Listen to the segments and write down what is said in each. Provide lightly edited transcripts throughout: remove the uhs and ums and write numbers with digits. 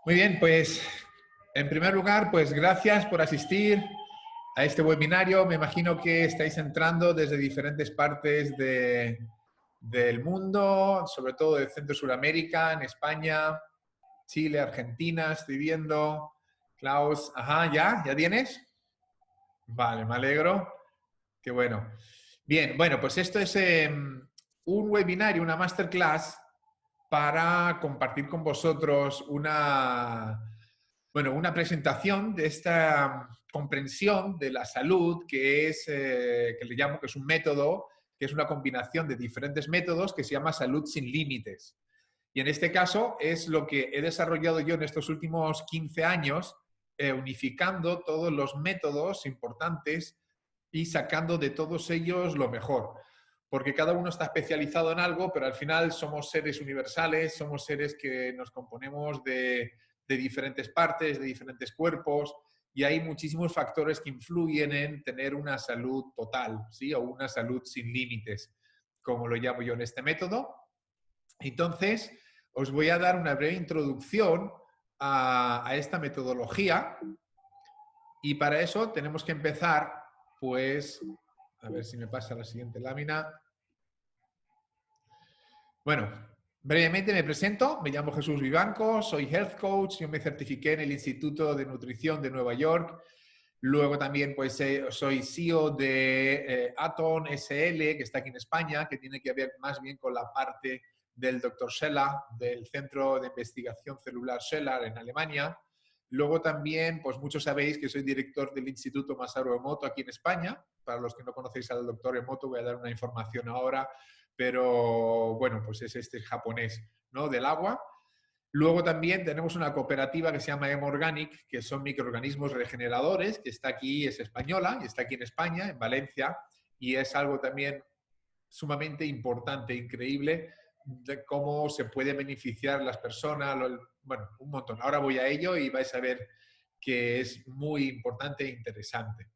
Muy bien, pues en primer lugar, pues gracias por asistir a este webinario. Me imagino que estáis entrando desde diferentes partes del mundo, sobre todo de Centro Suramérica, en España, Chile, Argentina, estoy viendo. Klaus, ajá, ¿ya tienes? Vale, me alegro. Qué bueno. Bien, bueno, pues esto es un webinario, una masterclass para compartir con vosotros una presentación de esta comprensión de la salud que le llamo que es un método, que es una combinación de diferentes métodos que se llama salud sin límites. Y en este caso es lo que he desarrollado yo en estos últimos 15 años, unificando todos los métodos importantes y sacando de todos ellos lo mejor. Porque cada uno está especializado en algo, pero al final somos seres universales, somos seres que nos componemos de diferentes partes, de diferentes cuerpos, y hay muchísimos factores que influyen en tener una salud total, ¿sí? O una salud sin límites, como lo llamo yo en este método. Entonces, os voy a dar una breve introducción a esta metodología, y para eso tenemos que empezar, pues, a ver si me pasa la siguiente lámina. Bueno, brevemente me presento, me llamo Jesús Vivanco, soy Health Coach, yo me certifiqué en el Instituto de Nutrición de Nueva York, luego también pues soy CEO de Aton SL, que está aquí en España, que tiene que ver más bien con la parte del Dr. Scheller, del Centro de Investigación Celular Scheller en Alemania. Luego también, pues muchos sabéis que soy director del Instituto Masaru Emoto aquí en España. Para los que no conocéis al doctor Emoto, voy a dar una información ahora, pero bueno, pues es este japonés, ¿no? Del agua. Luego también tenemos una cooperativa que se llama Hemorganic, que son microorganismos regeneradores, que está aquí, es española, y está aquí en España, en Valencia, y es algo también sumamente importante, increíble, de cómo se puede beneficiar las personas, bueno, un montón. Ahora voy a ello y vais a ver que es muy importante e interesante.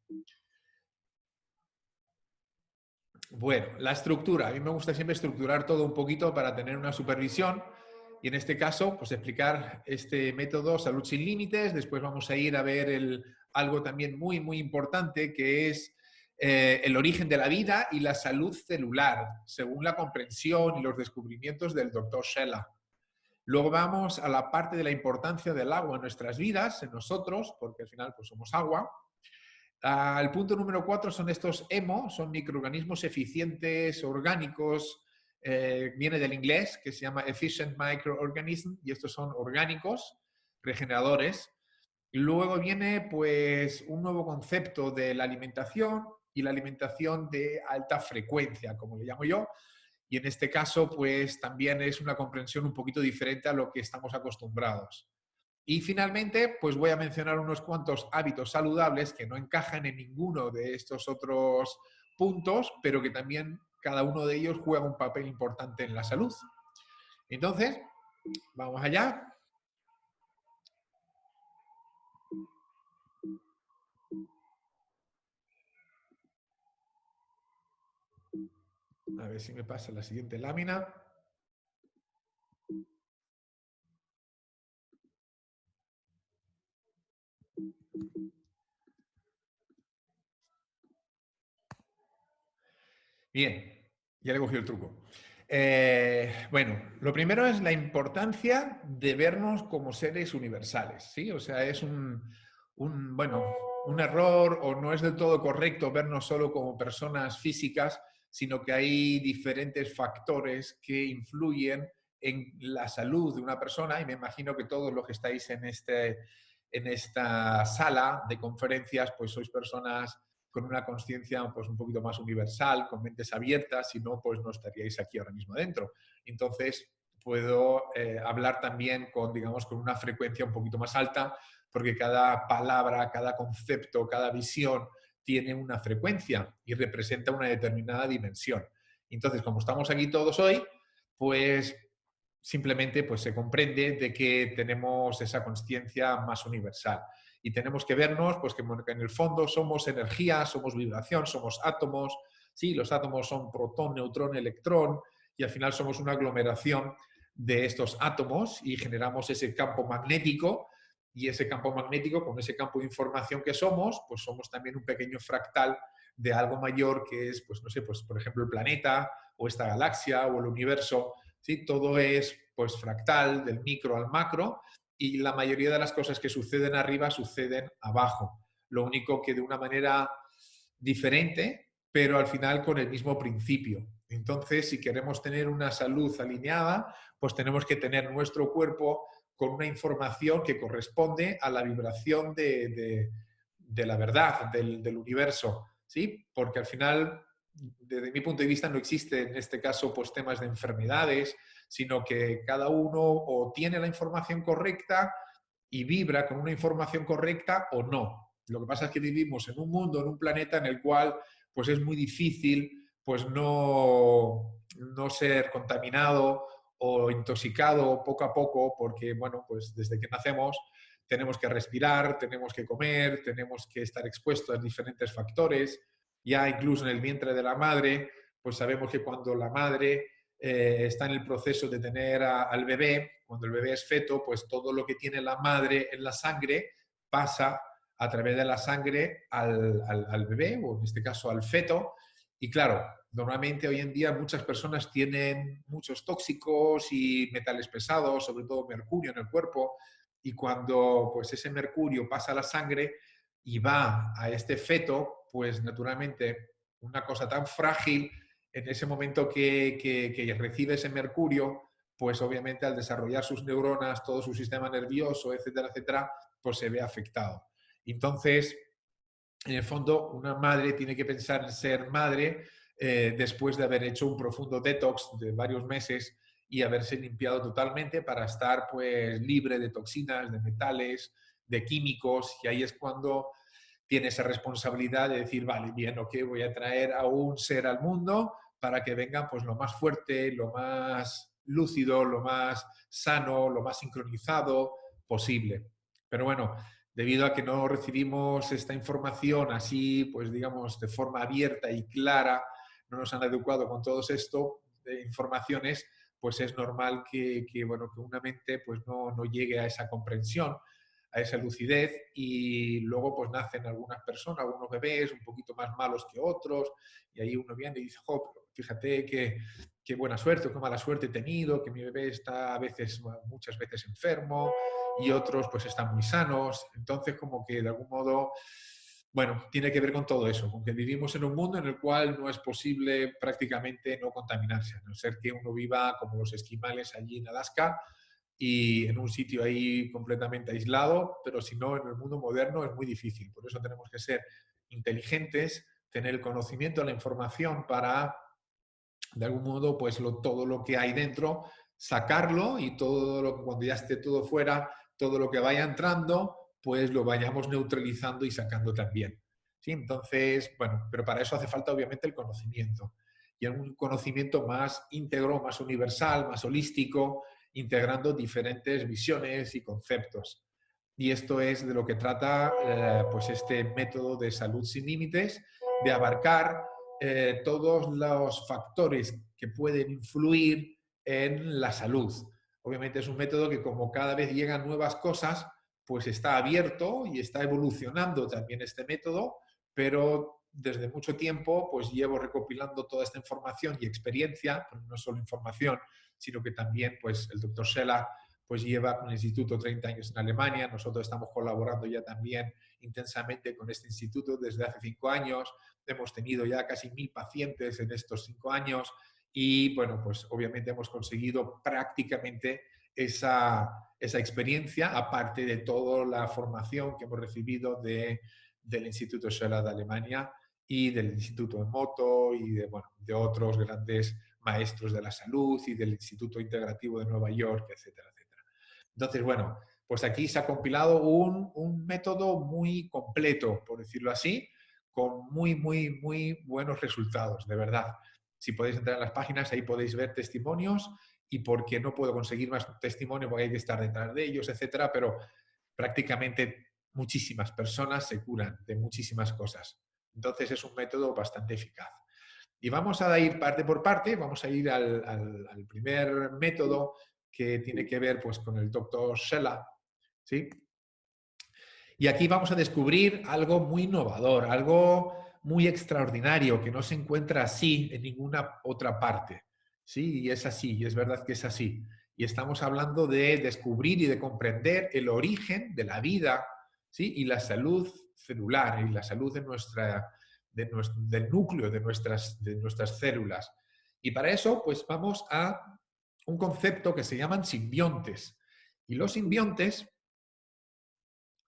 Bueno, la estructura. A mí me gusta siempre estructurar todo un poquito para tener una supervisión y en este caso, pues explicar este método Salud sin Límites. Después vamos a ir a ver algo también muy, muy importante que es el origen de la vida y la salud celular, según la comprensión y los descubrimientos del Dr. Scheller. Luego vamos a la parte de la importancia del agua en nuestras vidas, en nosotros, porque al final pues somos agua. El punto número 4 son estos EMO, son microorganismos eficientes, orgánicos, viene del inglés, que se llama Efficient Microorganism, y estos son orgánicos, regeneradores. Luego viene pues un nuevo concepto de la alimentación y la alimentación de alta frecuencia, como le llamo yo, y en este caso pues también es una comprensión un poquito diferente a lo que estamos acostumbrados. Y finalmente, pues voy a mencionar unos cuantos hábitos saludables que no encajan en ninguno de estos otros puntos, pero que también cada uno de ellos juega un papel importante en la salud. Entonces, vamos allá. A ver si me pasa la siguiente lámina. Bien, ya le cogí el truco. Bueno, lo primero es la importancia de vernos como seres universales, ¿sí? O sea, es un error o no es del todo correcto vernos solo como personas físicas, sino que hay diferentes factores que influyen en la salud de una persona y me imagino que todos los que estáis en esta sala de conferencias, pues sois personas con una conciencia pues, un poquito más universal, con mentes abiertas, si no, pues no estaríais aquí ahora mismo dentro. Entonces, puedo hablar también con, digamos, con una frecuencia un poquito más alta, porque cada palabra, cada concepto, cada visión tiene una frecuencia y representa una determinada dimensión. Entonces, como estamos aquí todos hoy, pues simplemente pues, se comprende de que tenemos esa conciencia más universal. Y tenemos que vernos pues, que en el fondo somos energía, somos vibración, somos átomos. Sí, los átomos son protón, neutrón, electrón, y al final somos una aglomeración de estos átomos y generamos ese campo magnético. Y ese campo magnético, con ese campo de información que somos, pues somos también un pequeño fractal de algo mayor que es, pues no sé, pues por ejemplo el planeta o esta galaxia o el universo. ¿Sí? Todo es pues fractal del micro al macro y la mayoría de las cosas que suceden arriba suceden abajo. Lo único que de una manera diferente, pero al final con el mismo principio. Entonces, si queremos tener una salud alineada, pues tenemos que tener nuestro cuerpo con una información que corresponde a la vibración de la verdad, del universo, ¿sí? Porque al final, desde mi punto de vista, no existe en este caso pues, temas de enfermedades, sino que cada uno o tiene la información correcta y vibra con una información correcta o no. Lo que pasa es que vivimos en un mundo, en un planeta en el cual pues es muy difícil pues no ser contaminado o intoxicado poco a poco porque, bueno, pues desde que nacemos tenemos que respirar, tenemos que comer, tenemos que estar expuestos a diferentes factores. Ya incluso en el vientre de la madre, pues sabemos que cuando la madre está en el proceso de tener al bebé, cuando el bebé es feto, pues todo lo que tiene la madre en la sangre pasa a través de la sangre al bebé, o en este caso al feto. Y claro, normalmente hoy en día muchas personas tienen muchos tóxicos y metales pesados, sobre todo mercurio en el cuerpo, y cuando pues ese mercurio pasa a la sangre y va a este feto, pues naturalmente una cosa tan frágil en ese momento que recibe ese mercurio, pues obviamente al desarrollar sus neuronas, todo su sistema nervioso, etcétera, etcétera, pues se ve afectado. Entonces, en el fondo, una madre tiene que pensar en ser madre después de haber hecho un profundo detox de varios meses y haberse limpiado totalmente para estar pues libre de toxinas, de metales, de químicos, y ahí es cuando tiene esa responsabilidad de decir, vale, bien, ok, voy a traer a un ser al mundo para que venga pues lo más fuerte, lo más lúcido, lo más sano, lo más sincronizado posible. Pero bueno, debido a que no recibimos esta información así, pues digamos, de forma abierta y clara, no nos han educado con todo esto de informaciones, pues es normal bueno, que una mente pues no llegue a esa comprensión, a esa lucidez, y luego pues nacen algunas personas, algunos bebés un poquito más malos que otros, y ahí uno viene y dice, jo, pero fíjate qué buena suerte o qué mala suerte he tenido, que mi bebé está a veces, muchas veces enfermo, y otros pues están muy sanos. Entonces como que de algún modo, bueno, tiene que ver con todo eso, con que vivimos en un mundo en el cual no es posible prácticamente no contaminarse, a no ser que uno viva como los esquimales allí en Alaska y en un sitio ahí completamente aislado, pero si no, en el mundo moderno es muy difícil. Por eso tenemos que ser inteligentes, tener el conocimiento, la información para, de algún modo, pues todo lo que hay dentro, sacarlo, y todo lo que cuando ya esté todo fuera, todo lo que vaya entrando, pues lo vayamos neutralizando y sacando también. ¿Sí? Entonces, bueno, pero para eso hace falta obviamente el conocimiento. Y un conocimiento más íntegro, más universal, más holístico, integrando diferentes visiones y conceptos. Y esto es de lo que trata pues este método de salud sin límites, de abarcar todos los factores que pueden influir en la salud. Obviamente es un método que, como cada vez llegan nuevas cosas, pues está abierto y está evolucionando también este método, pero desde mucho tiempo pues llevo recopilando toda esta información y experiencia, pero no solo información, sino que también pues el doctor Sela pues lleva con el instituto 30 años en Alemania. Nosotros estamos colaborando ya también intensamente con este instituto desde hace 5 años. Hemos tenido ya casi 1000 pacientes en estos 5 años y, bueno, pues obviamente hemos conseguido prácticamente esa experiencia, aparte de toda la formación que hemos recibido del Instituto Scheller de Alemania y del Instituto Emoto y bueno, de otros grandes maestros de la salud y del Instituto Integrativo de Nueva York, etcétera, etcétera. Entonces, bueno, pues aquí se ha compilado un método muy completo, por decirlo así, con muy buenos resultados, de verdad. Si podéis entrar en las páginas, ahí podéis ver testimonios, y porque no puedo conseguir más testimonios porque hay que estar detrás de ellos, etcétera, pero prácticamente muchísimas personas se curan de muchísimas cosas. Entonces es un método bastante eficaz. Y vamos a ir parte por parte, vamos a ir al primer método, que tiene que ver pues, con el doctor Shella, ¿sí? Y aquí vamos a descubrir algo muy innovador, algo muy extraordinario, que no se encuentra así en ninguna otra parte. Sí, y es así, y es verdad que es así. Y estamos hablando de descubrir y de comprender el origen de la vida, ¿sí? Y la salud celular y la salud de del núcleo de nuestras células. Y para eso, pues vamos a un concepto que se llaman simbiontes. Y los simbiontes,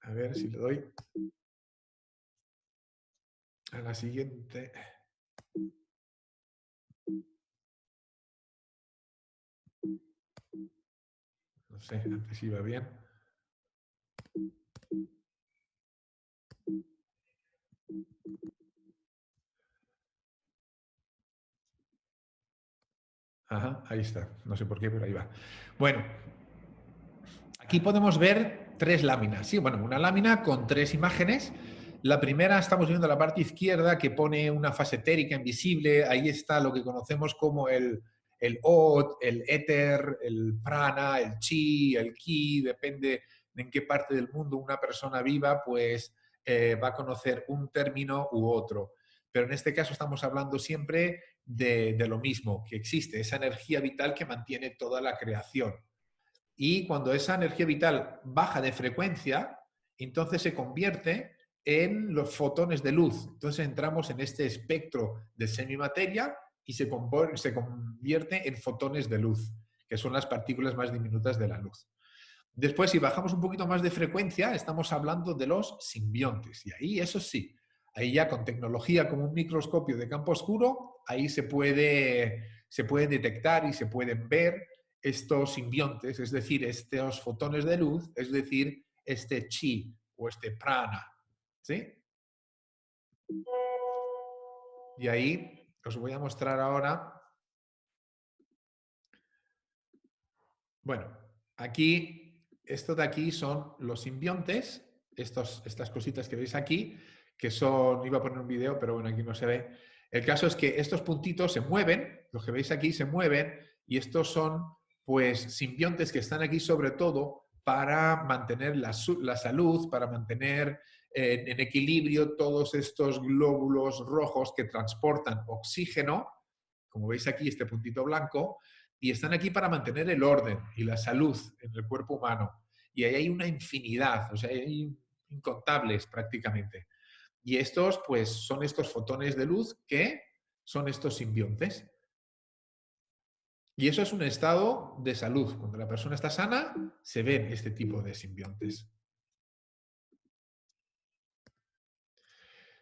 a ver si le doy a la siguiente. No sé, antes iba bien. Ajá, ahí está. No sé por qué, pero ahí va. Bueno, aquí podemos ver tres láminas. Sí, bueno, una lámina con tres imágenes. La primera estamos viendo la parte izquierda que pone una fase etérica invisible. Ahí está lo que conocemos como el Od, el éter, el prana, el chi, el ki, depende de en qué parte del mundo una persona viva, pues va a conocer un término u otro. Pero en este caso estamos hablando siempre de lo mismo, que existe esa energía vital que mantiene toda la creación. Y cuando esa energía vital baja de frecuencia, entonces se convierte en los fotones de luz. Entonces entramos en este espectro de semimateria y se convierte en fotones de luz, que son las partículas más diminutas de la luz. Después, si bajamos un poquito más de frecuencia, estamos hablando de los simbiontes. Y ahí, eso sí, ahí ya con tecnología como un microscopio de campo oscuro, ahí se puede detectar y se pueden ver estos simbiontes, es decir, estos fotones de luz, es decir, este chi o este prana. ¿Sí? Y ahí os voy a mostrar ahora. Bueno, aquí, esto de aquí son los simbiontes, estas cositas que veis aquí, que son, iba a poner un vídeo, pero bueno, aquí no se ve. El caso es que estos puntitos se mueven, los que veis aquí se mueven, y estos son, pues, simbiontes que están aquí sobre todo para mantener la salud, para mantener en equilibrio todos estos glóbulos rojos que transportan oxígeno, como veis aquí, este puntito blanco, y están aquí para mantener el orden y la salud en el cuerpo humano. Y ahí hay una infinidad, o sea, hay incontables prácticamente. Y estos, pues, son estos fotones de luz que son estos simbiontes. Y eso es un estado de salud. Cuando la persona está sana, se ven este tipo de simbiontes.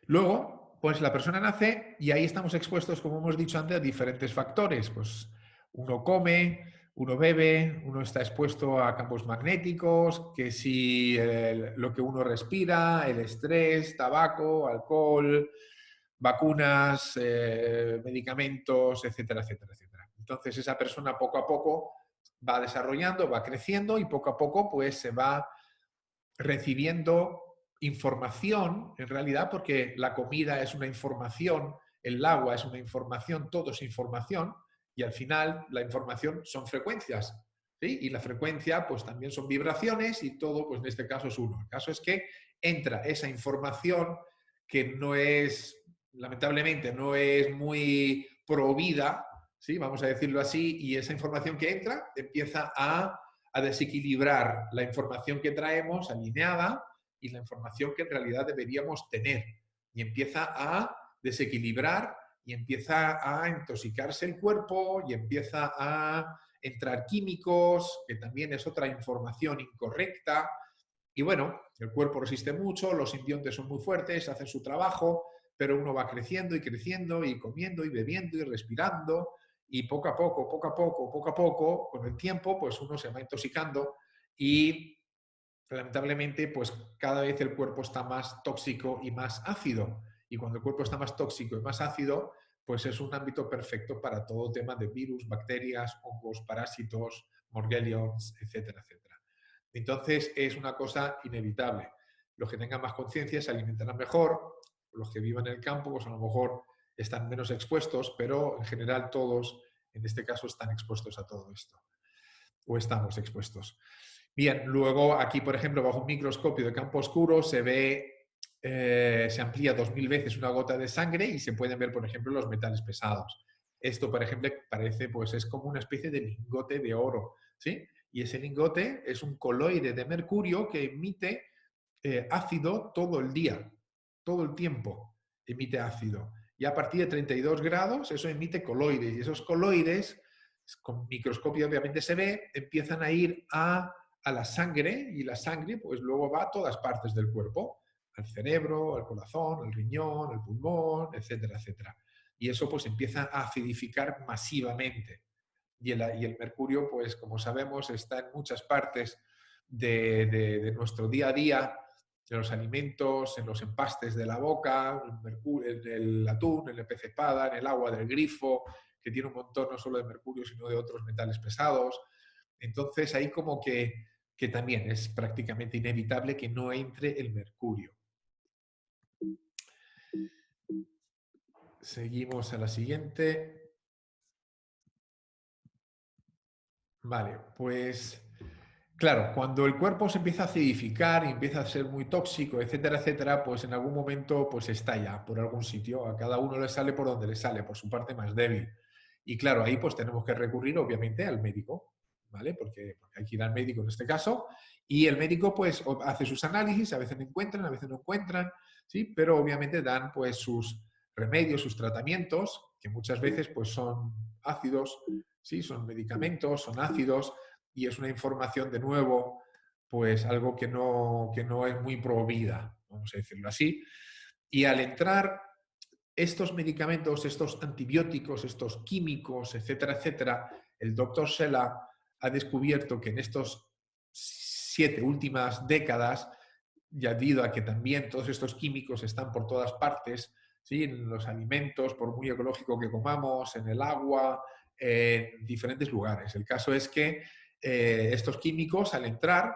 Luego, pues la persona nace y ahí estamos expuestos, como hemos dicho antes, a diferentes factores. Pues uno come, uno bebe, uno está expuesto a campos magnéticos, que si lo que uno respira, el estrés, tabaco, alcohol, vacunas, medicamentos, etcétera, etcétera, etcétera. Entonces esa persona poco a poco va desarrollando, va creciendo y poco a poco pues se va recibiendo información, en realidad, porque la comida es una información, el agua es una información, todo es información, y al final la información son frecuencias, ¿sí? Y la frecuencia, pues también son vibraciones y todo, pues en este caso es uno. El caso es que entra esa información que no es, lamentablemente, no es muy provida, ¿sí? Vamos a decirlo así, y esa información que entra empieza a desequilibrar la información que traemos alineada y la información que en realidad deberíamos tener. Y empieza a desequilibrar y empieza a intoxicarse el cuerpo y empieza a entrar químicos, que también es otra información incorrecta. Y bueno, el cuerpo resiste mucho, los simbiontes son muy fuertes, hacen su trabajo, pero uno va creciendo y creciendo y comiendo y bebiendo y respirando y poco a poco, poco a poco, poco a poco, con el tiempo, pues uno se va intoxicando y lamentablemente, pues cada vez el cuerpo está más tóxico y más ácido. Y cuando el cuerpo está más tóxico y más ácido, pues es un ámbito perfecto para todo tema de virus, bacterias, hongos, parásitos, morgelions, etcétera, etcétera. Entonces es una cosa inevitable. Los que tengan más conciencia se alimentarán mejor, los que vivan en el campo, pues a lo mejor están menos expuestos, pero en general todos, en este caso, están expuestos a todo esto. o estamos expuestos. Bien, luego aquí, por ejemplo, bajo un microscopio de campo oscuro se ve, se amplía 2000 veces una gota de sangre y se pueden ver, por ejemplo, los metales pesados. Esto, por ejemplo, parece, pues es como una especie de lingote de oro, ¿sí? Y ese lingote es un coloide de mercurio que emite ácido todo el día, todo el tiempo emite ácido. Y a partir de 32 grados eso emite coloides. Y esos coloides, con microscopio obviamente se ve, empiezan a ir a la sangre y la sangre pues luego va a todas partes del cuerpo, al cerebro, al corazón, al riñón, al pulmón, etcétera, etcétera. Y eso pues empieza a acidificar masivamente. Y el mercurio, pues como sabemos, está en muchas partes de nuestro día a día, en los alimentos, en los empastes de la boca, en el atún, en el pez espada, en el agua del grifo, que tiene un montón no solo de mercurio, sino de otros metales pesados. Entonces, ahí como que también es prácticamente inevitable que no entre el mercurio. Seguimos a la siguiente. Vale, pues claro, cuando el cuerpo se empieza a acidificar y empieza a ser muy tóxico, etcétera, etcétera, pues en algún momento pues estalla por algún sitio. A cada uno le sale por donde le sale, por su parte más débil. Y claro, ahí pues tenemos que recurrir obviamente al médico, ¿vale? Porque hay que ir al médico en este caso. Y el médico pues hace sus análisis, a veces no encuentran, a veces no encuentran, ¿sí? Pero obviamente dan pues sus remedios, sus tratamientos, que muchas veces pues son ácidos, ¿sí? Son medicamentos, son ácidos, y es una información de nuevo, pues algo que no es muy provida, vamos a decirlo así. Y al entrar estos medicamentos, estos antibióticos, estos químicos, etcétera, etcétera, el doctor Sela ha descubierto que en estos 7 últimas décadas, ya debido a que también todos estos químicos están por todas partes, ¿sí? En los alimentos, por muy ecológico que comamos, en el agua, en diferentes lugares. El caso es que estos químicos, al entrar,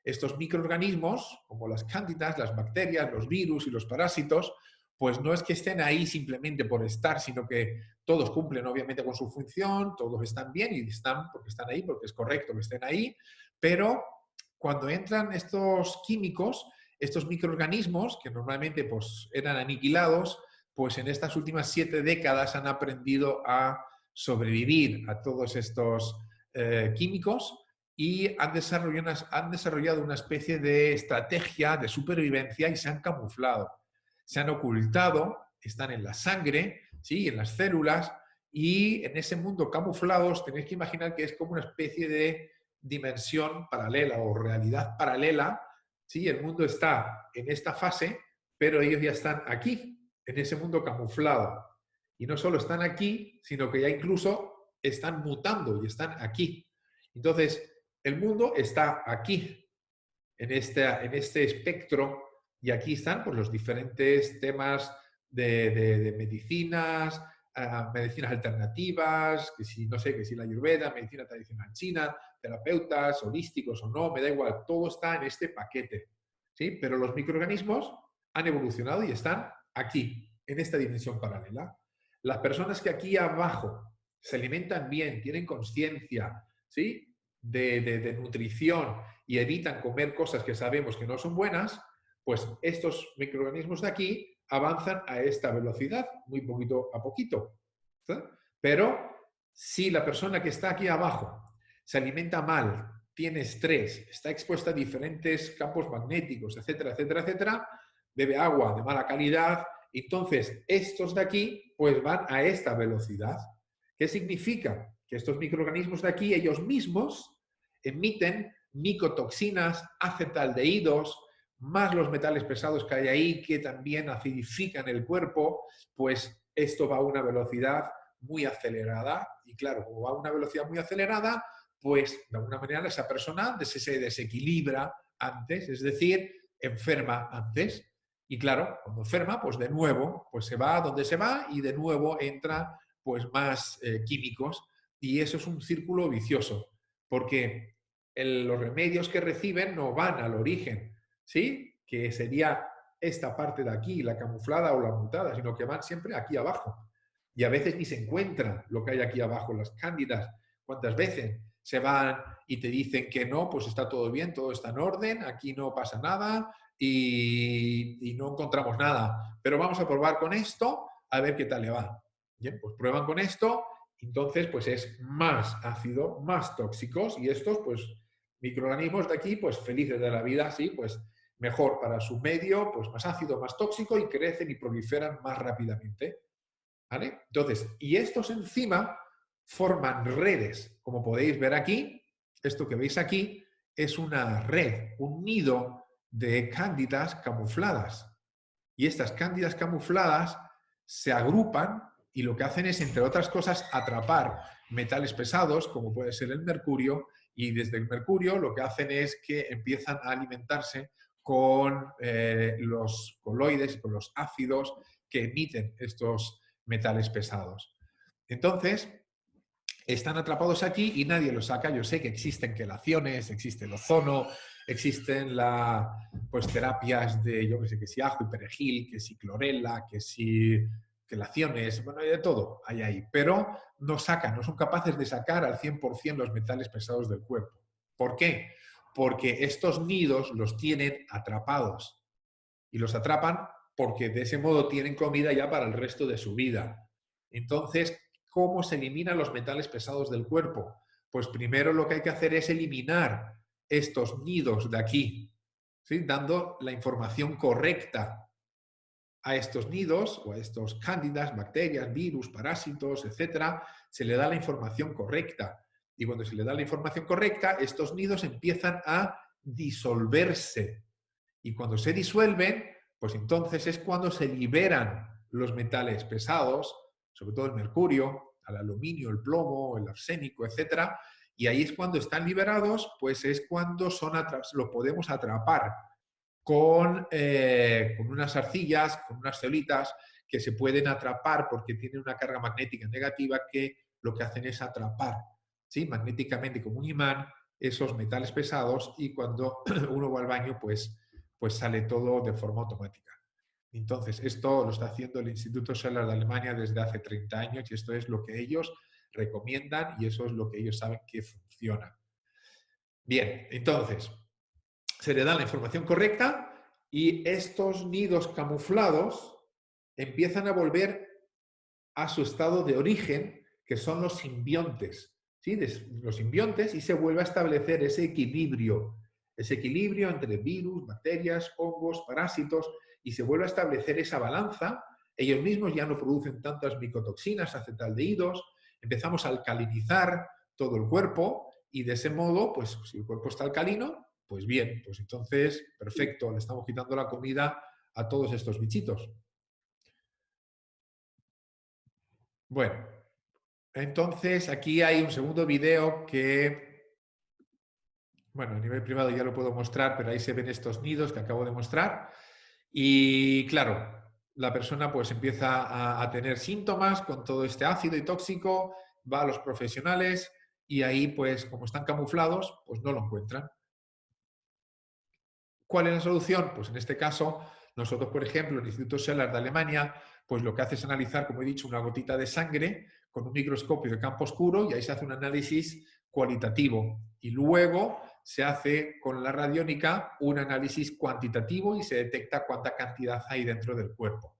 estos microorganismos, como las cándidas, las bacterias, los virus y los parásitos, pues no es que estén ahí simplemente por estar, sino que todos cumplen obviamente con su función, todos están bien y están porque están ahí, porque es correcto que estén ahí, pero cuando entran estos químicos, estos microorganismos, que normalmente pues, eran aniquilados, pues en estas últimas 7 décadas han aprendido a sobrevivir a todos estos químicos y han desarrollado una especie de estrategia de supervivencia y se han camuflado. Se han ocultado, están en la sangre, ¿sí? En las células, y en ese mundo camuflados tenéis que imaginar que es como una especie de dimensión paralela o realidad paralela. ¿Sí? El mundo está en esta fase, pero ellos ya están aquí, en ese mundo camuflado. Y no solo están aquí, sino que ya incluso están mutando y están aquí. Entonces, el mundo está aquí, en este espectro, y aquí están pues, los diferentes temas de medicinas, medicinas alternativas, que si, no sé, que si la Ayurveda, medicina tradicional china, terapeutas, holísticos o no, me da igual, todo está en este paquete. ¿Sí? Pero los microorganismos han evolucionado y están aquí, en esta dimensión paralela. Las personas que aquí abajo se alimentan bien, tienen conciencia, ¿sí? de nutrición y evitan comer cosas que sabemos que no son buenas, pues estos microorganismos de aquí avanzan a esta velocidad, muy poquito a poquito. ¿Sí? Pero si la persona que está aquí abajo se alimenta mal, tiene estrés, está expuesta a diferentes campos magnéticos, etcétera, etcétera, etcétera, bebe agua de mala calidad, entonces estos de aquí pues van a esta velocidad. ¿Qué significa? Que estos microorganismos de aquí, ellos mismos, emiten micotoxinas, acetaldehídos, más los metales pesados que hay ahí que también acidifican el cuerpo, pues esto va a una velocidad muy acelerada. Y claro, como va a una velocidad muy acelerada, pues de alguna manera esa persona se desequilibra antes, es decir, enferma antes. Y claro, cuando enferma, pues de nuevo, pues se va a donde se va y de nuevo entra pues más químicos. Y eso es un círculo vicioso, porque los remedios que reciben no van al origen, ¿sí? Que sería esta parte de aquí, la camuflada o la mutada, sino que van siempre aquí abajo. Y a veces ni se encuentra lo que hay aquí abajo, las cándidas. ¿Cuántas veces se van y te dicen que no, pues está todo bien, todo está en orden, aquí no pasa nada y no encontramos nada. Pero vamos a probar con esto a ver qué tal le va. Bien, pues prueban con esto, entonces pues es más ácido, más tóxicos y estos pues microorganismos de aquí pues felices de la vida, sí, pues mejor para su medio, pues más ácido, más tóxico y crecen y proliferan más rápidamente. ¿Vale? Entonces, y estos encima forman redes, como podéis ver aquí, esto que veis aquí es una red, un nido de cándidas camufladas. Y estas cándidas camufladas se agrupan y lo que hacen es, entre otras cosas, atrapar metales pesados, como puede ser el mercurio, y desde el mercurio lo que hacen es que empiezan a alimentarse con los coloides, con los ácidos que emiten estos metales pesados. Entonces, están atrapados aquí y nadie los saca. Yo sé que existen quelaciones, existe el ozono, existen pues, terapias de, yo que sé, que si ajo y perejil, que si clorela, que si quelaciones, bueno, hay de todo hay ahí. Pero no sacan, no son capaces de sacar al 100% los metales pesados del cuerpo. ¿Por qué? Porque estos nidos los tienen atrapados y los atrapan porque de ese modo tienen comida ya para el resto de su vida. Entonces, ¿cómo se eliminan los metales pesados del cuerpo? Pues primero lo que hay que hacer es eliminar estos nidos de aquí, ¿sí? Dando la información correcta a estos nidos o a estos cándidas, bacterias, virus, parásitos, etcétera, se le da la información correcta. Y cuando se le da la información correcta, estos nidos empiezan a disolverse. Y cuando se disuelven, pues entonces es cuando se liberan los metales pesados, sobre todo el mercurio, el aluminio, el plomo, el arsénico, etcétera. Y ahí es cuando están liberados, pues es cuando lo podemos atrapar con unas arcillas, con unas ceolitas que se pueden atrapar porque tienen una carga magnética negativa que lo que hacen es atrapar, ¿sí? Magnéticamente como un imán esos metales pesados y cuando uno va al baño pues sale todo de forma automática. Entonces, esto lo está haciendo el Instituto Scheller de Alemania desde hace 30 años y esto es lo que ellos recomiendan y eso es lo que ellos saben que funciona. Bien, entonces, se le da la información correcta y estos nidos camuflados empiezan a volver a su estado de origen, que son los simbiontes. ¿Sí? Los simbiontes y se vuelve a establecer ese equilibrio entre virus, bacterias, hongos, parásitos, y se vuelve a establecer esa balanza. Ellos mismos ya no producen tantas micotoxinas, acetaldehídos, empezamos a alcalinizar todo el cuerpo y de ese modo, pues si el cuerpo está alcalino, pues bien, pues entonces, perfecto, le estamos quitando la comida a todos estos bichitos. Bueno, entonces aquí hay un segundo video que, bueno, a nivel privado ya lo puedo mostrar, pero ahí se ven estos nidos que acabo de mostrar. Y claro, la persona pues empieza a tener síntomas con todo este ácido y tóxico, va a los profesionales y ahí pues como están camuflados, pues no lo encuentran. ¿Cuál es la solución? Pues en este caso, nosotros, por ejemplo, el Instituto Scheller de Alemania, pues lo que hace es analizar, como he dicho, una gotita de sangre con un microscopio de campo oscuro y ahí se hace un análisis cualitativo. Y luego se hace con la radiónica un análisis cuantitativo y se detecta cuánta cantidad hay dentro del cuerpo.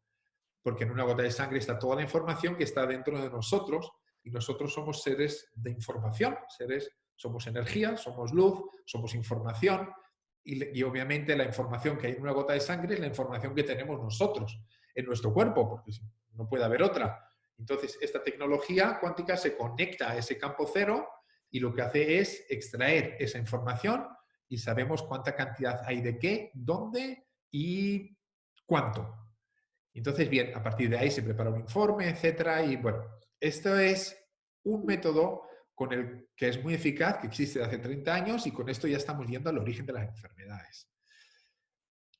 Porque en una gota de sangre está toda la información que está dentro de nosotros y nosotros somos seres de información, somos energía, somos luz, somos información y obviamente la información que hay en una gota de sangre es la información que tenemos nosotros en nuestro cuerpo, porque no puede haber otra. Entonces, esta tecnología cuántica se conecta a ese campo cero y lo que hace es extraer esa información y sabemos cuánta cantidad hay de qué, dónde y cuánto. Entonces, bien, a partir de ahí se prepara un informe, etcétera, y bueno, esto es un método con el que es muy eficaz, que existe desde hace 30 años y con esto ya estamos yendo al origen de las enfermedades.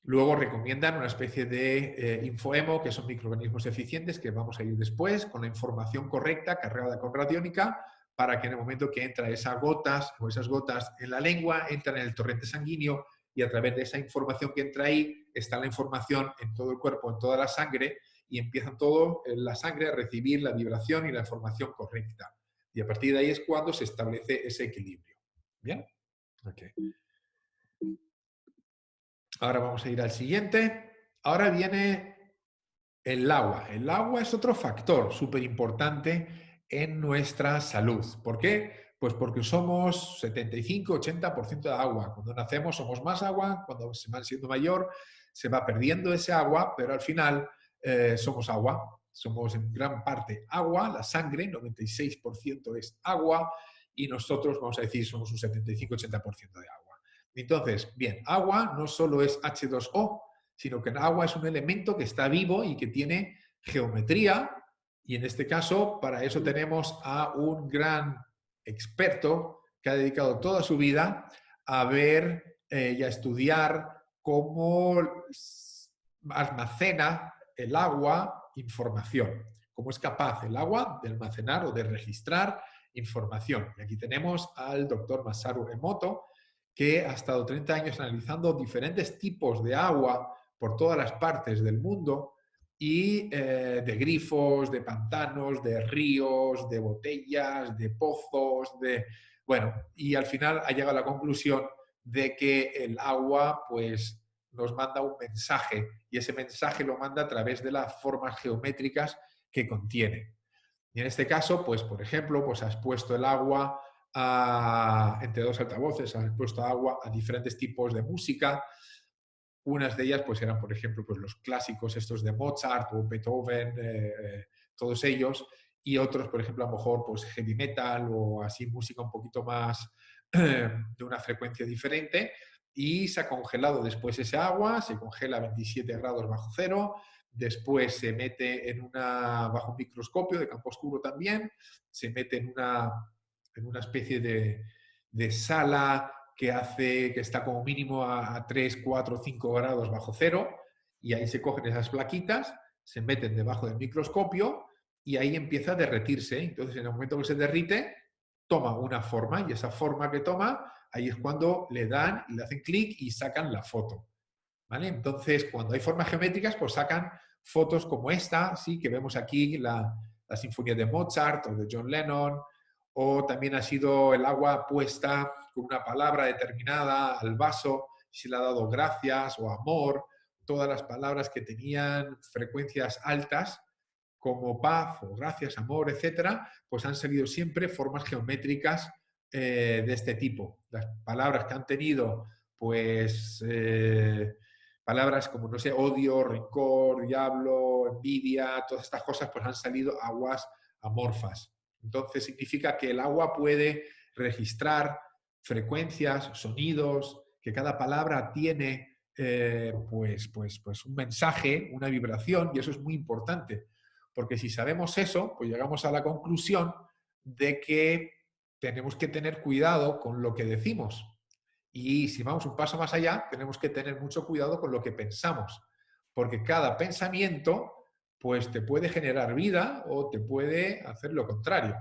Luego recomiendan una especie de infoemo, que son microorganismos eficientes, que vamos a ir después, con la información correcta, cargada con radiónica, para que en el momento que entra esas gotas o esas gotas en la lengua, entran en el torrente sanguíneo y a través de esa información que entra ahí, está la información en todo el cuerpo, en toda la sangre, y empiezan todo en la sangre a recibir la vibración y la información correcta. Y a partir de ahí es cuando se establece ese equilibrio. ¿Bien? Ok. Ahora vamos a ir al siguiente. Ahora viene el agua. El agua es otro factor súper importante en nuestra salud. ¿Por qué? Pues porque somos 75-80% de agua. Cuando nacemos somos más agua, cuando se va siendo mayor se va perdiendo ese agua, pero al final somos agua. Somos en gran parte agua, la sangre, 96% es agua, y nosotros, vamos a decir, somos un 75-80% de agua. Entonces, bien, agua no solo es H2O, sino que el agua es un elemento que está vivo y que tiene geometría, y en este caso para eso tenemos a un gran experto que ha dedicado toda su vida a ver y a estudiar cómo almacena el agua información, cómo es capaz el agua de almacenar o de registrar información. Y aquí tenemos al doctor Masaru Emoto, que ha estado 30 años analizando diferentes tipos de agua por todas las partes del mundo, y de grifos, de pantanos, de ríos, de botellas, de pozos, bueno, y al final ha llegado a la conclusión de que el agua pues nos manda un mensaje, y ese mensaje lo manda a través de las formas geométricas que contiene. Y en este caso, pues por ejemplo, pues has puesto el agua entre dos altavoces, has puesto agua a diferentes tipos de música. Unas de ellas pues eran, por ejemplo, pues los clásicos estos de Mozart o Beethoven, todos ellos, y otros, por ejemplo, a lo mejor pues heavy metal o así música un poquito más de una frecuencia diferente, y se ha congelado después ese agua, se congela a 27 grados bajo cero, después se mete bajo un microscopio de campo oscuro también, se mete en una especie de sala que está como mínimo a 3, 4, 5 grados bajo cero, y ahí se cogen esas plaquitas, se meten debajo del microscopio y ahí empieza a derretirse. Entonces, en el momento que se derrite, toma una forma, y esa forma que toma, ahí es cuando le dan y le hacen clic y sacan la foto. ¿Vale? Entonces, cuando hay formas geométricas, pues sacan fotos como esta, ¿sí? Que vemos aquí la sinfonía de Mozart o de John Lennon, o también ha sido el agua puesta con una palabra determinada al vaso, se le ha dado gracias o amor, todas las palabras que tenían frecuencias altas, como paz o gracias, amor, etcétera, pues han salido siempre formas geométricas de este tipo. Las palabras que han tenido, pues, palabras como, no sé, odio, rencor, diablo, envidia, todas estas cosas, pues han salido aguas amorfas. Entonces significa que el agua puede registrar frecuencias, sonidos, que cada palabra tiene pues un mensaje, una vibración, y eso es muy importante, porque si sabemos eso, pues llegamos a la conclusión de que tenemos que tener cuidado con lo que decimos. Y si vamos un paso más allá, tenemos que tener mucho cuidado con lo que pensamos, porque cada pensamiento pues te puede generar vida o te puede hacer lo contrario.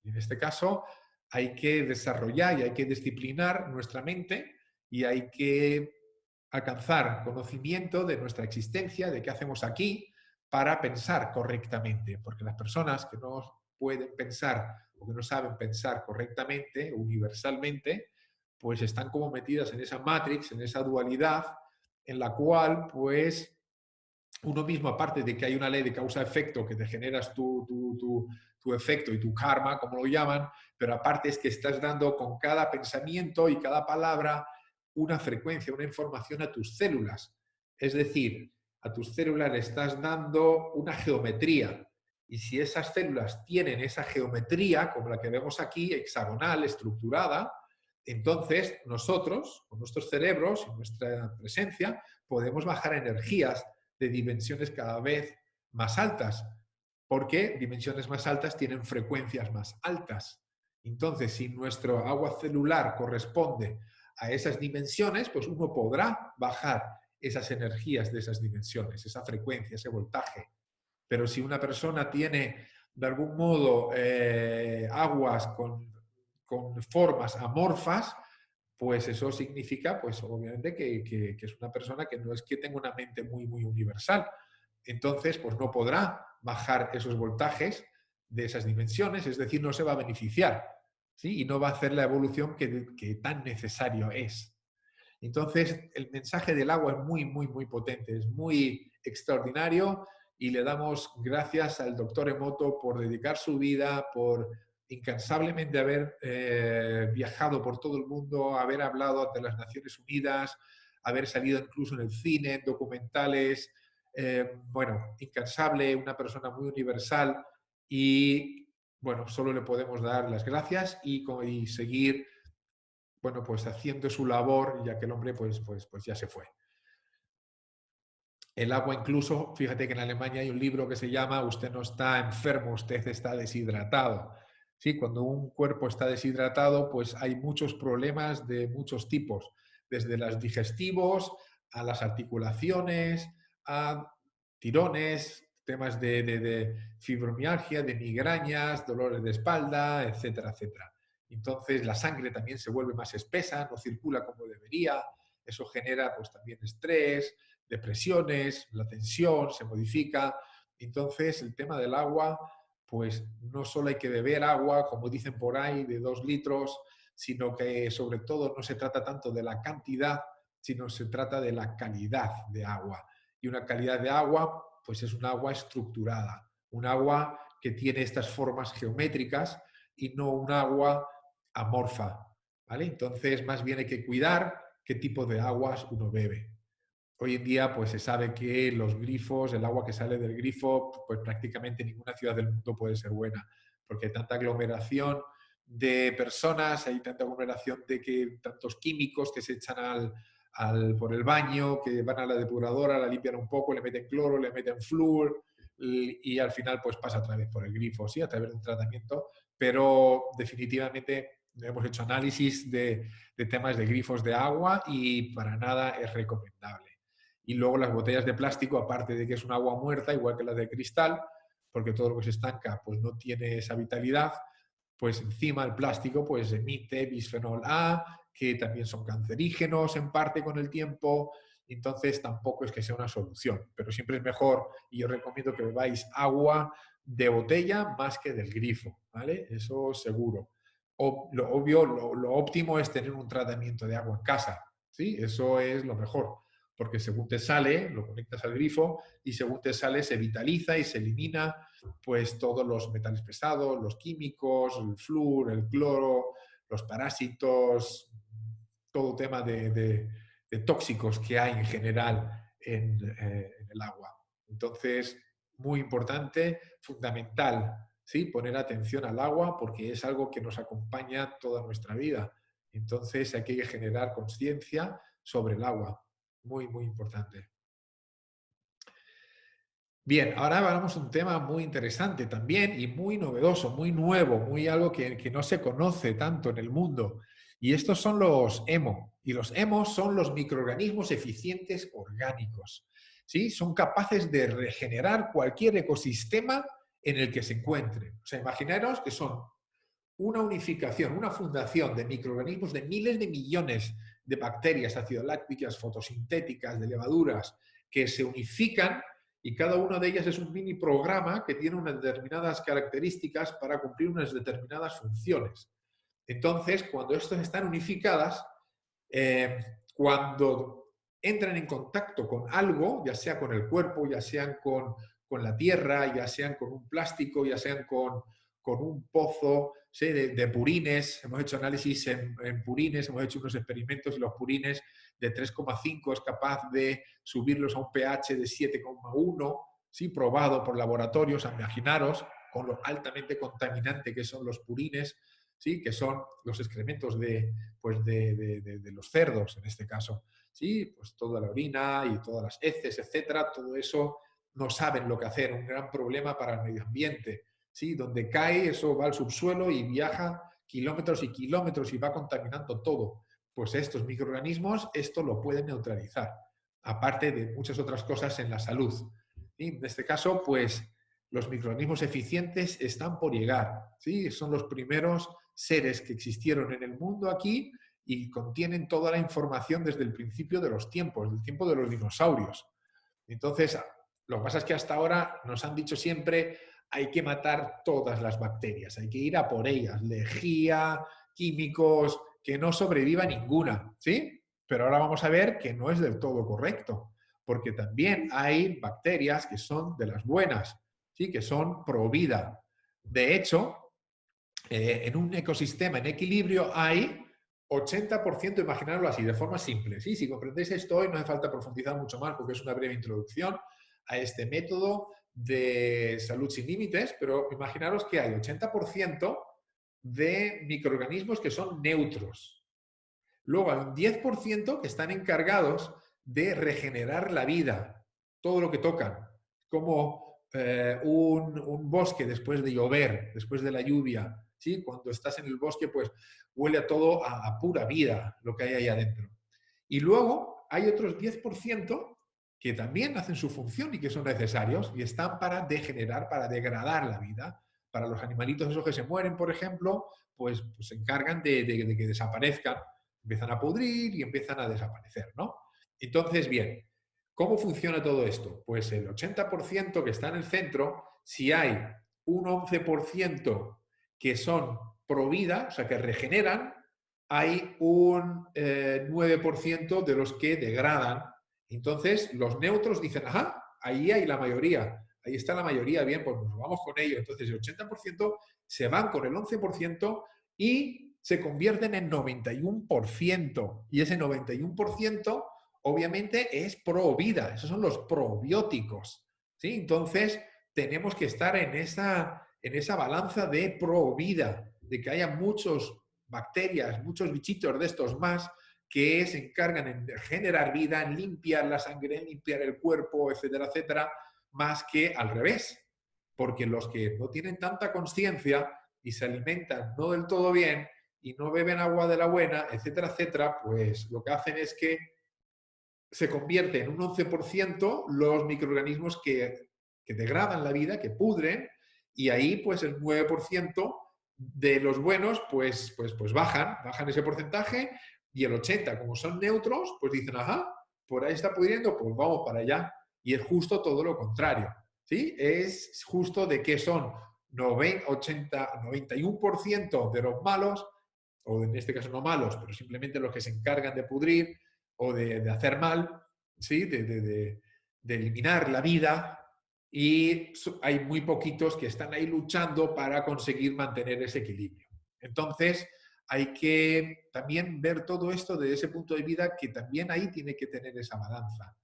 Y en este caso hay que desarrollar y hay que disciplinar nuestra mente, y hay que alcanzar conocimiento de nuestra existencia, de qué hacemos aquí, para pensar correctamente, porque las personas que no pueden pensar o que no saben pensar correctamente, universalmente, pues están como metidas en esa matrix, en esa dualidad, en la cual pues uno mismo, aparte de que hay una ley de causa-efecto que te generas tu efecto y tu karma, como lo llaman, pero aparte es que estás dando con cada pensamiento y cada palabra una frecuencia, una información a tus células. Es decir, a tus células le estás dando una geometría. Y si esas células tienen esa geometría, como la que vemos aquí, hexagonal, estructurada, entonces nosotros, con nuestros cerebros y nuestra presencia, podemos bajar energías de dimensiones cada vez más altas, porque dimensiones más altas tienen frecuencias más altas. Entonces, si nuestro agua celular corresponde a esas dimensiones, pues uno podrá bajar esas energías de esas dimensiones, esa frecuencia, ese voltaje. Pero si una persona tiene de algún modo aguas con formas amorfas, pues eso significa, pues obviamente, que es una persona que no es que tenga una mente muy, muy universal. Entonces, pues no podrá bajar esos voltajes de esas dimensiones, es decir, no se va a beneficiar, ¿sí? Y no va a hacer la evolución que tan necesario es. Entonces, el mensaje del agua es muy, muy, muy potente, es muy extraordinario y le damos gracias al doctor Emoto por dedicar su vida, por incansablemente haber viajado por todo el mundo, haber hablado ante las Naciones Unidas, haber salido incluso en el cine, en documentales, bueno, incansable, una persona muy universal y, bueno, solo le podemos dar las gracias y seguir, bueno, pues haciendo su labor, ya que el hombre pues ya se fue. El agua incluso, fíjate que en Alemania hay un libro que se llama Usted no está enfermo, usted está deshidratado. Sí, cuando un cuerpo está deshidratado, pues hay muchos problemas de muchos tipos, desde los digestivos a las articulaciones, a tirones, temas de fibromialgia, de migrañas, dolores de espalda, etcétera, etcétera. Entonces la sangre también se vuelve más espesa, no circula como debería, eso genera pues también estrés, depresiones, la tensión se modifica. Entonces, el tema del agua, pues no solo hay que beber agua, como dicen por ahí, de 2 litros, sino que sobre todo no se trata tanto de la cantidad, sino se trata de la calidad de agua. Y una calidad de agua, pues es un agua estructurada, un agua que tiene estas formas geométricas y no un agua amorfa, ¿vale? Entonces, más bien hay que cuidar qué tipo de aguas uno bebe. Hoy en día, pues se sabe que los grifos, el agua que sale del grifo, pues prácticamente ninguna ciudad del mundo puede ser buena, porque hay tanta aglomeración de personas, hay tanta aglomeración de que tantos químicos que se echan por el baño, que van a la depuradora, la limpian un poco, le meten cloro, le meten flúor y al final pues pasa otra vez por el grifo, sí, a través de un tratamiento, pero definitivamente hemos hecho análisis de temas de grifos de agua y para nada es recomendable. Y luego las botellas de plástico, aparte de que es un agua muerta, igual que las de cristal, porque todo lo que se estanca pues no tiene esa vitalidad, pues encima el plástico pues emite bisfenol A, que también son cancerígenos en parte con el tiempo, entonces tampoco es que sea una solución, pero siempre es mejor y yo recomiendo que bebáis agua de botella más que del grifo, ¿vale? Eso seguro. O, lo obvio, lo óptimo es tener un tratamiento de agua en casa, ¿sí? Eso es lo mejor porque según te sale, lo conectas al grifo y según te sale se vitaliza y se elimina pues todos los metales pesados, los químicos, el flúor, el cloro, los parásitos, todo tema de tóxicos que hay en general en el agua. Entonces, muy importante, fundamental, ¿sí? Poner atención al agua porque es algo que nos acompaña toda nuestra vida. Entonces hay que generar conciencia sobre el agua. Muy, muy importante. Bien, ahora vamos a un tema muy interesante también y muy novedoso, muy nuevo, muy algo que no se conoce tanto en el mundo. Y estos son los EMO. Y los EMO son los microorganismos eficientes orgánicos. ¿Sí? Son capaces de regenerar cualquier ecosistema en el que se encuentren. O sea, imaginaros que son una unificación, una fundación de microorganismos de miles de millones de bacterias ácido-lácticas, fotosintéticas, de levaduras, que se unifican y cada una de ellas es un mini programa que tiene unas determinadas características para cumplir unas determinadas funciones. Entonces, cuando estas están unificadas, cuando entran en contacto con algo, ya sea con el cuerpo, ya sean con la tierra, ya sean con un plástico, ya sean con un pozo, ¿sí? de purines, hemos hecho análisis en purines, hemos hecho unos experimentos y los purines de 3,5 es capaz de subirlos a un pH de 7,1, ¿sí? Probado por laboratorios, imaginaros, con lo altamente contaminante que son los purines, ¿sí? Que son los excrementos pues de los cerdos en este caso. ¿Sí? Pues toda la orina y todas las heces, etcétera, todo eso no saben lo que hacer, un gran problema para el medio ambiente. ¿Sí? Donde cae, eso va al subsuelo y viaja kilómetros y kilómetros y va contaminando todo. Pues estos microorganismos esto lo pueden neutralizar, aparte de muchas otras cosas en la salud. ¿Sí? En este caso, pues los microorganismos eficientes están por llegar. ¿Sí? Son los primeros seres que existieron en el mundo aquí y contienen toda la información desde el principio de los tiempos, del tiempo de los dinosaurios. Entonces, lo que pasa es que hasta ahora nos han dicho siempre hay que matar todas las bacterias, hay que ir a por ellas, lejía, químicos, que no sobreviva ninguna, ¿sí? Pero ahora vamos a ver que no es del todo correcto, porque también hay bacterias que son de las buenas, ¿sí? Que son pro vida. De hecho, en un ecosistema en equilibrio hay 80%, imaginarlo así, de forma simple. ¿Sí? Si comprendéis esto hoy, no hace falta profundizar mucho más porque es una breve introducción a este método de salud sin límites, pero imaginaros que hay 80% de microorganismos que son neutros. Luego hay un 10% que están encargados de regenerar la vida, todo lo que tocan, como un bosque después de llover, después de la lluvia. ¿Sí? Cuando estás en el bosque, pues huele a todo a pura vida lo que hay ahí adentro. Y luego hay otros 10% que también hacen su función y que son necesarios y están para degenerar, para degradar la vida. Para los animalitos esos que se mueren, por ejemplo, pues se encargan de que desaparezcan, empiezan a pudrir y empiezan a desaparecer, ¿no? Entonces, bien, ¿cómo funciona todo esto? Pues el 80% que está en el centro, si hay un 11% que son pro vida, o sea, que regeneran, hay un 9% de los que degradan. Entonces, los neutros dicen, ajá, ahí hay la mayoría, ahí está la mayoría, bien, pues nos vamos con ello. Entonces, el 80% se van con el 11% y se convierten en 91%. Y ese 91% obviamente es pro vida, esos son los probióticos. ¿Sí? Entonces, tenemos que estar en esa balanza de pro vida, de que haya muchos bacterias, muchos bichitos de estos más que se encargan en generar vida, en limpiar la sangre, en limpiar el cuerpo, etcétera, etcétera, más que al revés. Porque los que no tienen tanta conciencia y se alimentan no del todo bien y no beben agua de la buena, etcétera, etcétera, pues lo que hacen es que se convierte en un 11% los microorganismos que degradan la vida, que pudren, y ahí pues el 9% de los buenos pues bajan ese porcentaje y el 80%, como son neutros, pues dicen, ajá, por ahí está pudriendo, pues vamos para allá. Y es justo todo lo contrario, ¿sí? Es justo de que son 90, 80, 91% de los malos, o en este caso no malos, pero simplemente los que se encargan de pudrir, o de hacer mal, ¿sí? De eliminar la vida, y hay muy poquitos que están ahí luchando para conseguir mantener ese equilibrio. Entonces, hay que también ver todo esto desde ese punto de vista, que también ahí tiene que tener esa balanza.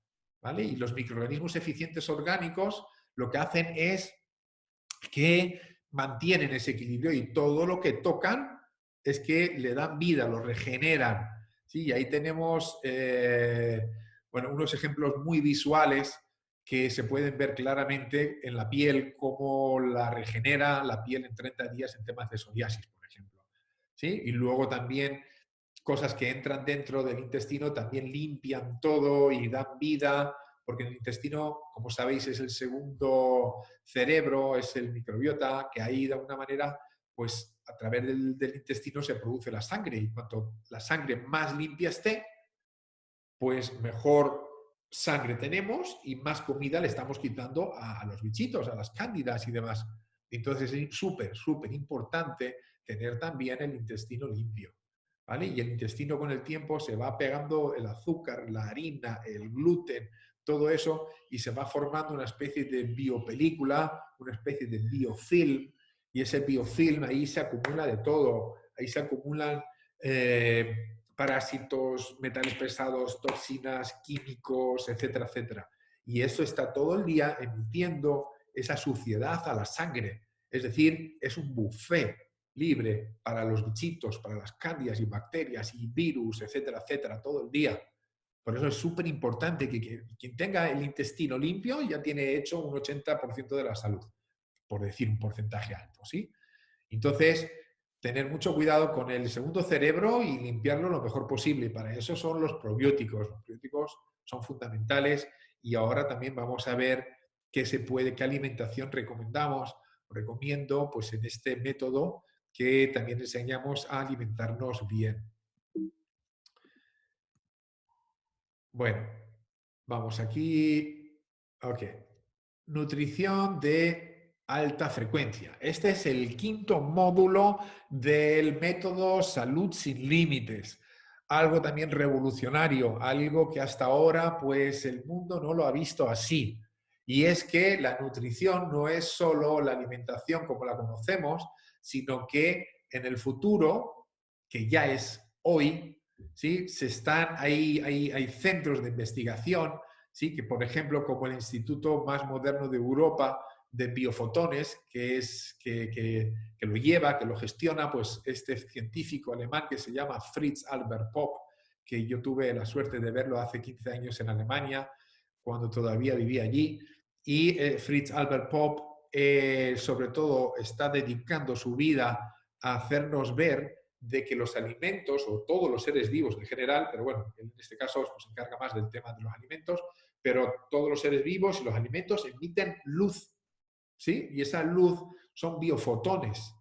¿Vale? Y los microorganismos eficientes orgánicos lo que hacen es que mantienen ese equilibrio y todo lo que tocan es que le dan vida, lo regeneran. ¿Sí? Y ahí tenemos bueno, unos ejemplos muy visuales que se pueden ver claramente en la piel, cómo la regenera la piel en 30 días en temas de psoriasis, por ejemplo. ¿Sí? Y luego también cosas que entran dentro del intestino también limpian todo y dan vida, porque el intestino, como sabéis, es el segundo cerebro, es el microbiota, que ahí de alguna manera, pues a través del intestino se produce la sangre, y cuanto la sangre más limpia esté, pues mejor sangre tenemos y más comida le estamos quitando a los bichitos, a las cándidas y demás. Entonces es súper, súper importante tener también el intestino limpio. ¿Vale? Y el intestino con el tiempo se va pegando el azúcar, la harina, el gluten, todo eso, y se va formando una especie de biopelícula, una especie de biofilm, y ese biofilm ahí se acumula de todo, ahí se acumulan parásitos, metales pesados, toxinas, químicos, etcétera, etcétera. Y eso está todo el día emitiendo esa suciedad a la sangre. Es decir, es un buffet libre para los bichitos, para las cándidas y bacterias y virus, etcétera, etcétera, todo el día. Por eso es súper importante que quien tenga el intestino limpio ya tiene hecho un 80% de la salud, por decir un porcentaje alto, ¿sí? Entonces, tener mucho cuidado con el segundo cerebro y limpiarlo lo mejor posible. Y para eso son los probióticos. Los probióticos son fundamentales, y ahora también vamos a ver qué alimentación recomendamos. Recomiendo, pues en este método, que también enseñamos a alimentarnos bien. Bueno, vamos aquí. Ok. Nutrición de alta frecuencia. Este es el quinto módulo del método Salud sin Límites. Algo también revolucionario, algo que hasta ahora pues el mundo no lo ha visto así. Y es que la nutrición no es solo la alimentación como la conocemos, sino que en el futuro, que ya es hoy, ¿sí? Hay centros de investigación, ¿sí? Que por ejemplo como el instituto más moderno de Europa de biofotones, que lo lleva, que lo gestiona, pues este científico alemán que se llama Fritz Albert Popp, que yo tuve la suerte de verlo hace 15 años en Alemania, cuando todavía vivía allí. Y Fritz Albert Popp, sobre todo, está dedicando su vida a hacernos ver de que los alimentos, o todos los seres vivos en general, pero bueno, en este caso pues, se encarga más del tema de los alimentos, pero todos los seres vivos y los alimentos emiten luz, ¿sí? Y esa luz son biofotones.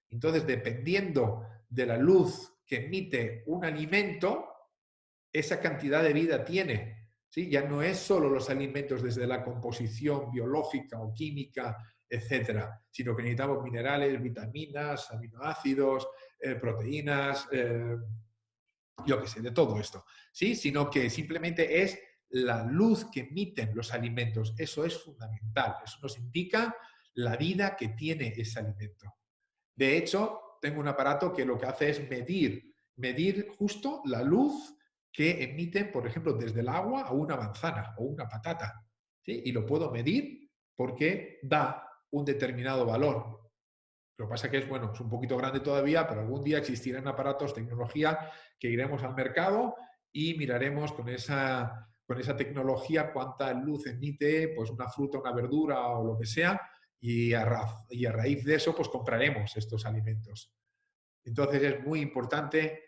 Entonces, dependiendo de la luz que emite un alimento, esa cantidad de vida tiene, ¿sí? Ya no es solo los alimentos desde la composición biológica o química, etcétera, sino que necesitamos minerales, vitaminas, aminoácidos, proteínas, yo qué sé, de todo esto, ¿sí? Sino que simplemente es la luz que emiten los alimentos. Eso es fundamental. Eso nos indica la vida que tiene ese alimento. De hecho, tengo un aparato que lo que hace es medir justo la luz que emiten, por ejemplo, desde el agua a una manzana o una patata, ¿sí? Y lo puedo medir porque da un determinado valor. Lo que pasa es que bueno, es un poquito grande todavía, pero algún día existirán aparatos, tecnología, que iremos al mercado y miraremos con esa tecnología cuánta luz emite pues una fruta, una verdura o lo que sea, y a raíz de eso pues compraremos estos alimentos. Entonces es muy importante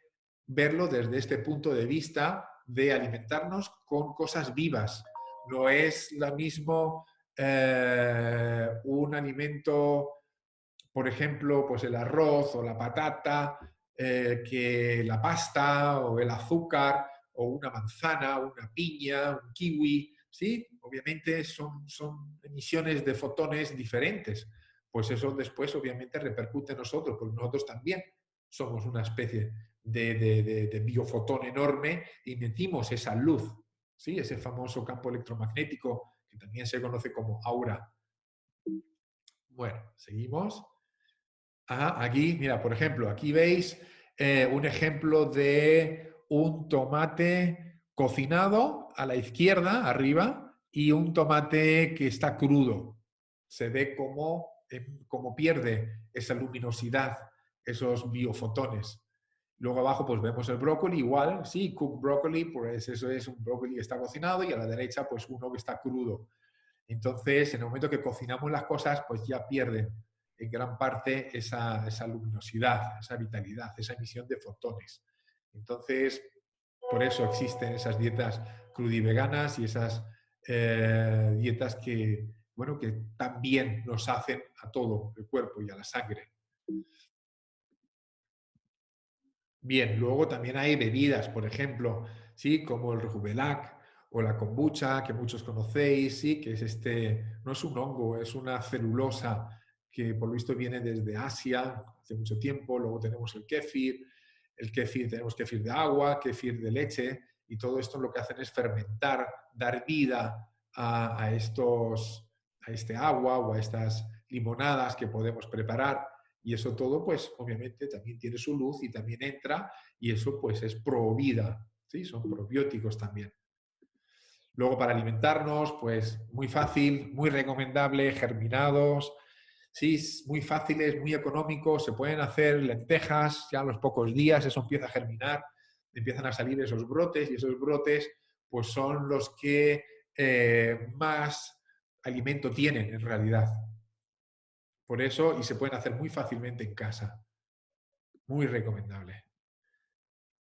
verlo desde este punto de vista de alimentarnos con cosas vivas. No es lo mismo un alimento, por ejemplo, pues el arroz o la patata, que la pasta o el azúcar o una manzana, una piña, un kiwi, ¿sí? Obviamente son emisiones de fotones diferentes. Pues eso después obviamente repercute en nosotros, porque nosotros también somos una especie de biofotón enorme y emitimos esa luz, ¿sí? Ese famoso campo electromagnético que también se conoce como aura. Bueno, seguimos. Aquí, mira, por ejemplo, aquí veis un ejemplo de un tomate cocinado a la izquierda, arriba, y un tomate que está crudo. Se ve cómo pierde esa luminosidad, esos biofotones. Luego abajo pues vemos el brócoli, igual, sí, cooked broccoli, pues eso es un brócoli que está cocinado, y a la derecha pues uno que está crudo. Entonces, en el momento que cocinamos las cosas, pues ya pierden en gran parte esa luminosidad, esa vitalidad, esa emisión de fotones. Entonces, por eso existen esas dietas crudiveganas y esas dietas que, bueno, que también nos hacen a todo el cuerpo y a la sangre. Bien, luego también hay bebidas, por ejemplo, ¿sí? Como el Rejuvelac o la kombucha, que muchos conocéis, ¿sí? Que es no es un hongo, es una celulosa que por lo visto viene desde Asia hace mucho tiempo. Luego tenemos el kéfir tenemos kéfir de agua, kéfir de leche, y todo esto lo que hacen es fermentar, dar vida a este agua o a estas limonadas que podemos preparar. Y eso todo, pues obviamente también tiene su luz y también entra, y eso pues es pro vida, ¿sí? Son probióticos también. Luego para alimentarnos, pues muy fácil, muy recomendable, germinados, sí, muy fáciles, muy económicos, se pueden hacer lentejas, ya a los pocos días eso empieza a germinar, empiezan a salir esos brotes, y esos brotes pues son los que más alimento tienen en realidad. Por eso, y se pueden hacer muy fácilmente en casa. Muy recomendable.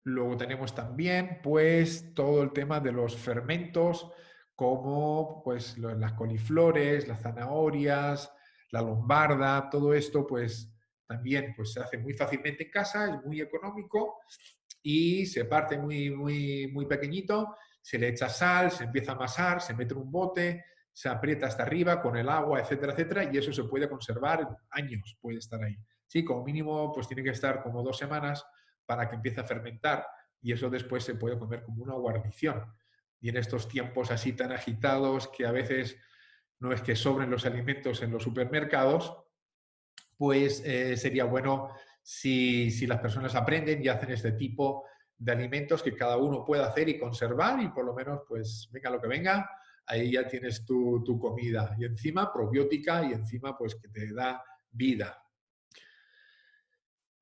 Luego tenemos también, pues, todo el tema de los fermentos, como pues las coliflores, las zanahorias, la lombarda, todo esto, pues, también pues, se hace muy fácilmente en casa, es muy económico y se parte muy pequeñito, se le echa sal, se empieza a amasar, se mete en un bote, se aprieta hasta arriba con el agua, etcétera, etcétera, y eso se puede conservar años, puede estar ahí. Sí, como mínimo, pues tiene que estar como 2 semanas para que empiece a fermentar y eso después se puede comer como una guarnición. Y en estos tiempos así tan agitados que a veces no es que sobren los alimentos en los supermercados, pues sería bueno si las personas aprenden y hacen este tipo de alimentos que cada uno pueda hacer y conservar y por lo menos, pues venga lo que venga, ahí ya tienes tu comida. Y encima probiótica y encima pues que te da vida.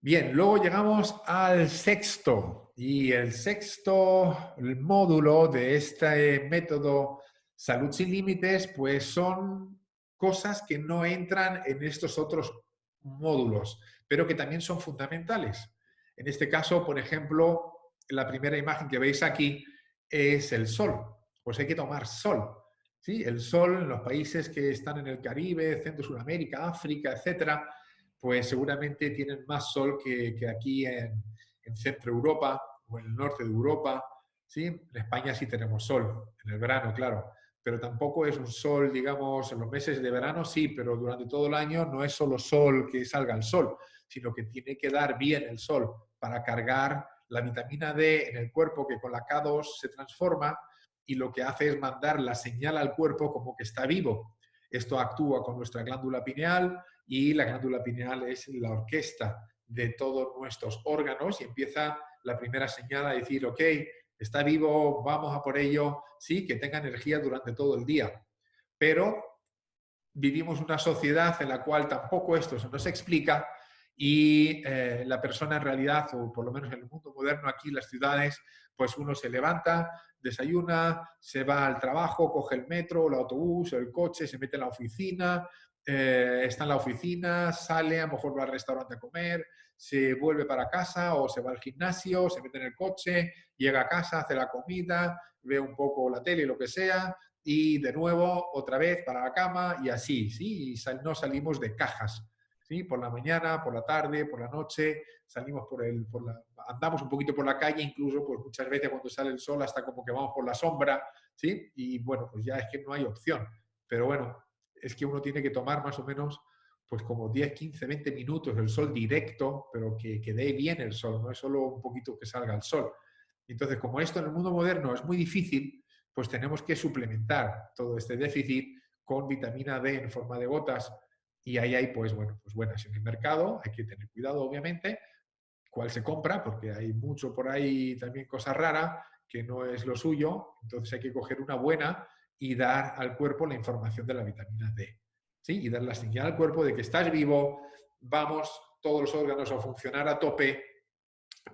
Bien, luego llegamos al sexto y el sexto módulo de este método Salud sin Límites, pues son cosas que no entran en estos otros módulos, pero que también son fundamentales. En este caso, por ejemplo, la primera imagen que veis aquí es el sol. Pues hay que tomar sol. ¿Sí? El sol en los países que están en el Caribe, Centro, Sudamérica, África, etcétera, pues seguramente tienen más sol que aquí en Centro Europa o en el norte de Europa. ¿Sí? En España sí tenemos sol, en el verano, claro, pero tampoco es un sol, digamos, en los meses de verano sí, pero durante todo el año no es solo sol que salga el sol, sino que tiene que dar bien el sol para cargar la vitamina D en el cuerpo que con la K2 se transforma y lo que hace es mandar la señal al cuerpo como que está vivo. Esto actúa con nuestra glándula pineal y la glándula pineal es la orquesta de todos nuestros órganos y empieza la primera señal a decir, ok, está vivo, vamos a por ello, sí, que tenga energía durante todo el día. Pero vivimos una sociedad en la cual tampoco esto se nos explica y la persona en realidad, o por lo menos en el mundo moderno aquí en las ciudades, pues uno se levanta, desayuna, se va al trabajo, coge el metro, el autobús, el coche, se mete en la oficina, está en la oficina, sale, a lo mejor va al restaurante a comer, se vuelve para casa o se va al gimnasio, se mete en el coche, llega a casa, hace la comida, ve un poco la tele, lo que sea, y de nuevo otra vez para la cama y así, ¿sí? Y no salimos de cajas, ¿sí? Por la mañana, por la tarde, por la noche, salimos andamos un poquito por la calle, incluso pues muchas veces cuando sale el sol hasta como que vamos por la sombra, ¿sí? Y bueno, pues ya es que no hay opción. Pero bueno, es que uno tiene que tomar más o menos pues como 10, 15, 20 minutos el sol directo, pero que dé bien el sol, no es solo un poquito que salga el sol. Entonces, como esto en el mundo moderno es muy difícil, pues tenemos que suplementar todo este déficit con vitamina D en forma de gotas y ahí hay, pues bueno, pues buenas en el mercado, hay que tener cuidado obviamente, cuál se compra, porque hay mucho por ahí también cosa rara que no es lo suyo, entonces hay que coger una buena y dar al cuerpo la información de la vitamina D, ¿sí? Y dar la señal al cuerpo de que estás vivo, vamos todos los órganos a funcionar a tope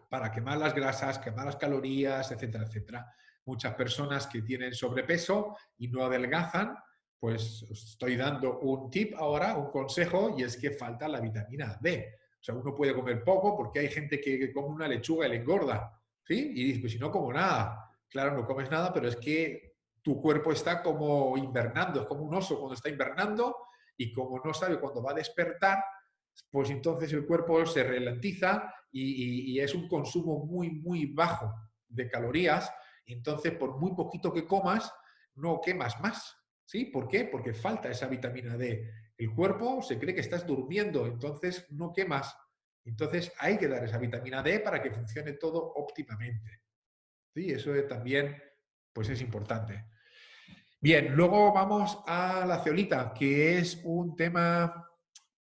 para quemar las grasas, quemar las calorías, etcétera, etcétera. Muchas personas que tienen sobrepeso y no adelgazan, pues os estoy dando un tip ahora, un consejo, y es que falta la vitamina D. O sea, uno puede comer poco porque hay gente que come una lechuga y le engorda, ¿sí? Y dice, pues si no como nada. Claro, no comes nada, pero es que tu cuerpo está como invernando, es como un oso cuando está invernando y como no sabe cuándo va a despertar, pues entonces el cuerpo se ralentiza y es un consumo muy, muy bajo de calorías. Entonces, por muy poquito que comas, no quemas más. ¿Sí? ¿Por qué? Porque falta esa vitamina D. El cuerpo se cree que estás durmiendo, entonces no quemas. Entonces hay que dar esa vitamina D para que funcione todo óptimamente. ¿Sí? Eso también pues es importante. Bien, luego vamos a la zeolita, que es un tema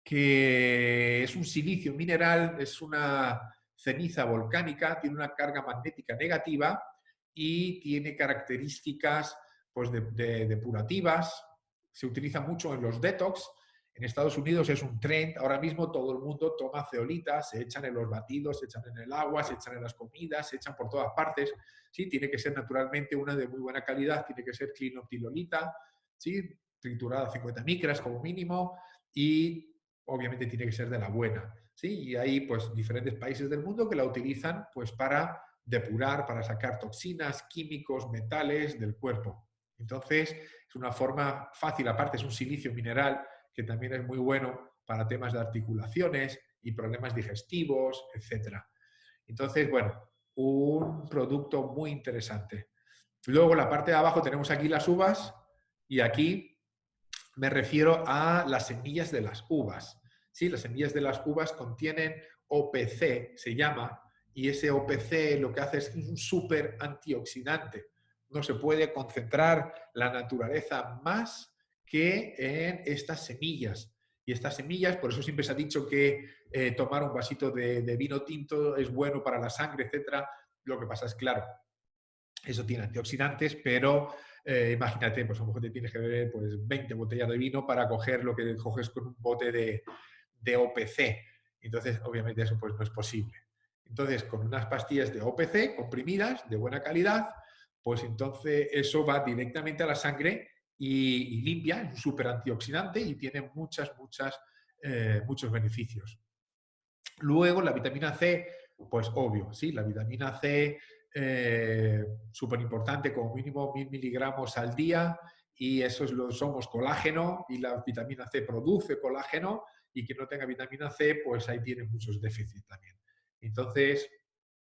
que es un silicio mineral, es una ceniza volcánica, tiene una carga magnética negativa y tiene características pues, depurativas. Se utiliza mucho en los detox. En Estados Unidos es un trend. Ahora mismo todo el mundo toma zeolita, se echan en los batidos, se echan en el agua, se echan en las comidas, se echan por todas partes. ¿Sí? Tiene que ser naturalmente una de muy buena calidad, tiene que ser clinoptilolita, ¿sí? Triturada 50 micras como mínimo y obviamente tiene que ser de la buena. ¿Sí? Y hay pues diferentes países del mundo que la utilizan pues para depurar, para sacar toxinas, químicos, metales del cuerpo. Entonces es una forma fácil, aparte es un silicio mineral que también es muy bueno para temas de articulaciones y problemas digestivos, etc. Entonces, bueno, un producto muy interesante. Luego, la parte de abajo tenemos aquí las uvas y aquí me refiero a las semillas de las uvas. Sí, las semillas de las uvas contienen OPC, se llama, y ese OPC lo que hace es un súper antioxidante. No se puede concentrar la naturaleza más que en estas semillas. Y estas semillas, por eso siempre se ha dicho que tomar un vasito de vino tinto es bueno para la sangre, etcétera. Lo que pasa es, claro, eso tiene antioxidantes, pero imagínate, pues a lo mejor te tienes que beber pues, 20 botellas de vino para coger lo que coges con un bote de OPC. Entonces, obviamente, eso pues, no es posible. Entonces, con unas pastillas de OPC comprimidas, de buena calidad, pues entonces eso va directamente a la sangre y limpia, es un súper antioxidante y tiene muchos beneficios. Luego, la vitamina C, pues obvio, sí, la vitamina C, súper importante, como mínimo 1000 miligramos al día, y eso somos colágeno, y la vitamina C produce colágeno, y quien no tenga vitamina C, pues ahí tiene muchos déficits también. Entonces,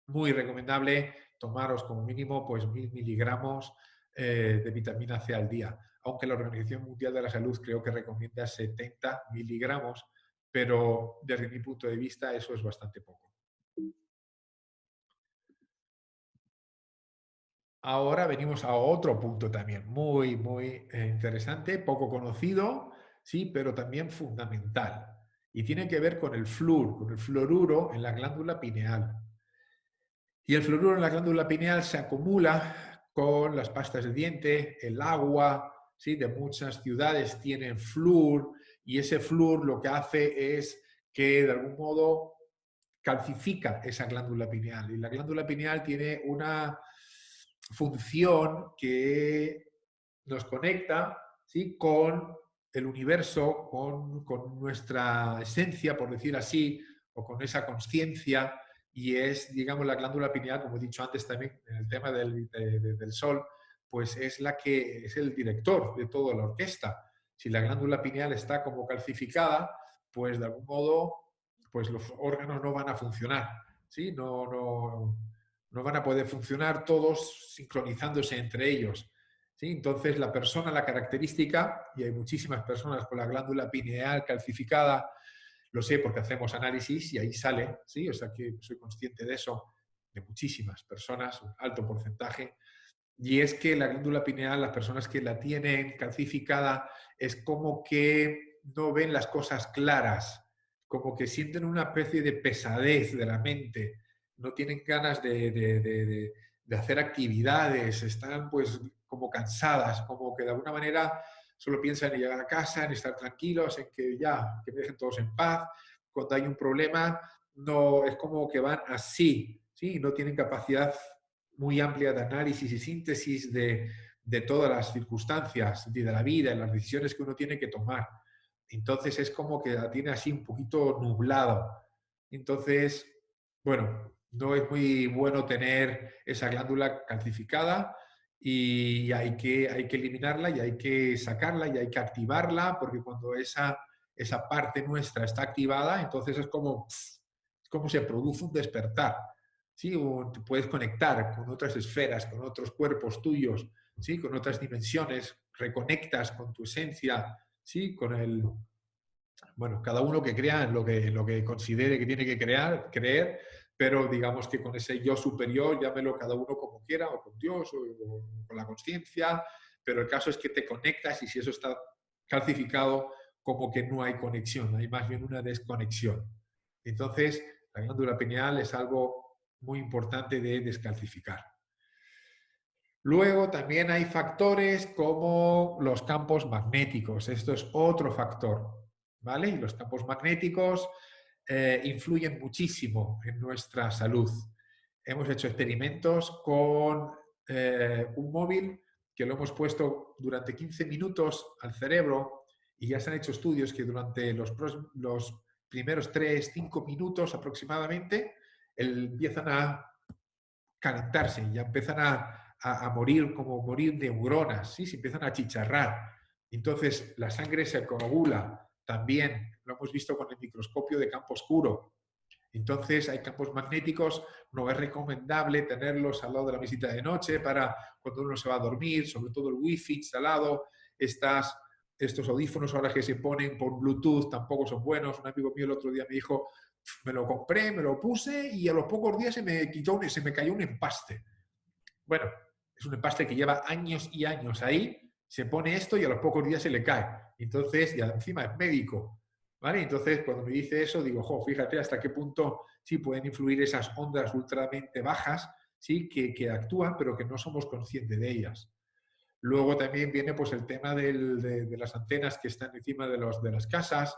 muy recomendable tomaros como mínimo pues 1000 miligramos de vitamina C al día, aunque la Organización Mundial de la Salud creo que recomienda 70 miligramos, pero desde mi punto de vista eso es bastante poco. Ahora venimos a otro punto también muy interesante, poco conocido, sí, pero también fundamental. Y tiene que ver con el flúor, con el fluoruro en la glándula pineal. Y el fluoruro en la glándula pineal se acumula con las pastas de diente, el agua, ¿sí? De muchas ciudades tienen flúor y ese flúor lo que hace es que de algún modo calcifica esa glándula pineal. Y la glándula pineal tiene una función que nos conecta, ¿sí? Con el universo, con nuestra esencia, por decir así, o con esa conciencia, y es, digamos, la glándula pineal, como he dicho antes también en el tema del sol, pues es la que es el director de toda la orquesta. Si la glándula pineal está como calcificada, pues de algún modo, pues los órganos no van a funcionar, ¿sí? No van a poder funcionar todos sincronizándose entre ellos. ¿Sí? Entonces, la persona, la característica, y hay muchísimas personas con la glándula pineal calcificada, lo sé porque hacemos análisis y ahí sale, ¿sí? O sea que soy consciente de eso, de muchísimas personas, un alto porcentaje, y es que la glándula pineal, las personas que la tienen calcificada, es como que no ven las cosas claras, como que sienten una especie de pesadez de la mente, no tienen ganas de hacer actividades, están pues como cansadas, como que de alguna manera solo piensan en llegar a casa, en estar tranquilos, en que ya, que me dejen todos en paz. Cuando hay un problema, no, es como que van así, ¿sí? No tienen capacidad muy amplia de análisis y síntesis de todas las circunstancias de la vida y las decisiones que uno tiene que tomar. Entonces es como que la tiene así un poquito nublado. Entonces, bueno, no es muy bueno tener esa glándula calcificada y hay que eliminarla y hay que sacarla y hay que activarla porque cuando esa parte nuestra está activada, entonces es como se produce un despertar. ¿Sí? O te puedes conectar con otras esferas, con otros cuerpos tuyos, ¿sí? Con otras dimensiones, reconectas con tu esencia, ¿sí? Con el, bueno, cada uno que crea en lo que considere que tiene que creer, pero digamos que con ese yo superior, llámelo cada uno como quiera, o con Dios, o con la conciencia, pero el caso es que te conectas y si eso está calcificado, como que no hay conexión, hay más bien una desconexión. Entonces, la glándula pineal es algo muy importante de descalcificar. Luego también hay factores como los campos magnéticos. Esto es otro factor, ¿vale? Y los campos magnéticos influyen muchísimo en nuestra salud. Hemos hecho experimentos con un móvil que lo hemos puesto durante 15 minutos al cerebro y ya se han hecho estudios que durante los primeros 3-5 minutos aproximadamente empiezan a calentarse, ya empiezan a morir como morir neuronas, ¿sí? Se empiezan a chicharrar. Entonces la sangre se coagula también, lo hemos visto con el microscopio de campo oscuro. Entonces hay campos magnéticos, no es recomendable tenerlos al lado de la mesita de noche para cuando uno se va a dormir, sobre todo el wifi instalado, estas estos audífonos ahora que se ponen por Bluetooth tampoco son buenos. Un amigo mío el otro día me dijo, me lo compré, me lo puse y a los pocos días se me cayó un empaste. Bueno, es un empaste que lleva años y años ahí, se pone esto y a los pocos días se le cae. Entonces, y encima es médico, ¿vale? Entonces, cuando me dice eso, digo, jo, fíjate hasta qué punto sí pueden influir esas ondas ultramente bajas, sí, que actúan, pero que no somos conscientes de ellas. Luego también viene pues el tema de las antenas que están encima de las casas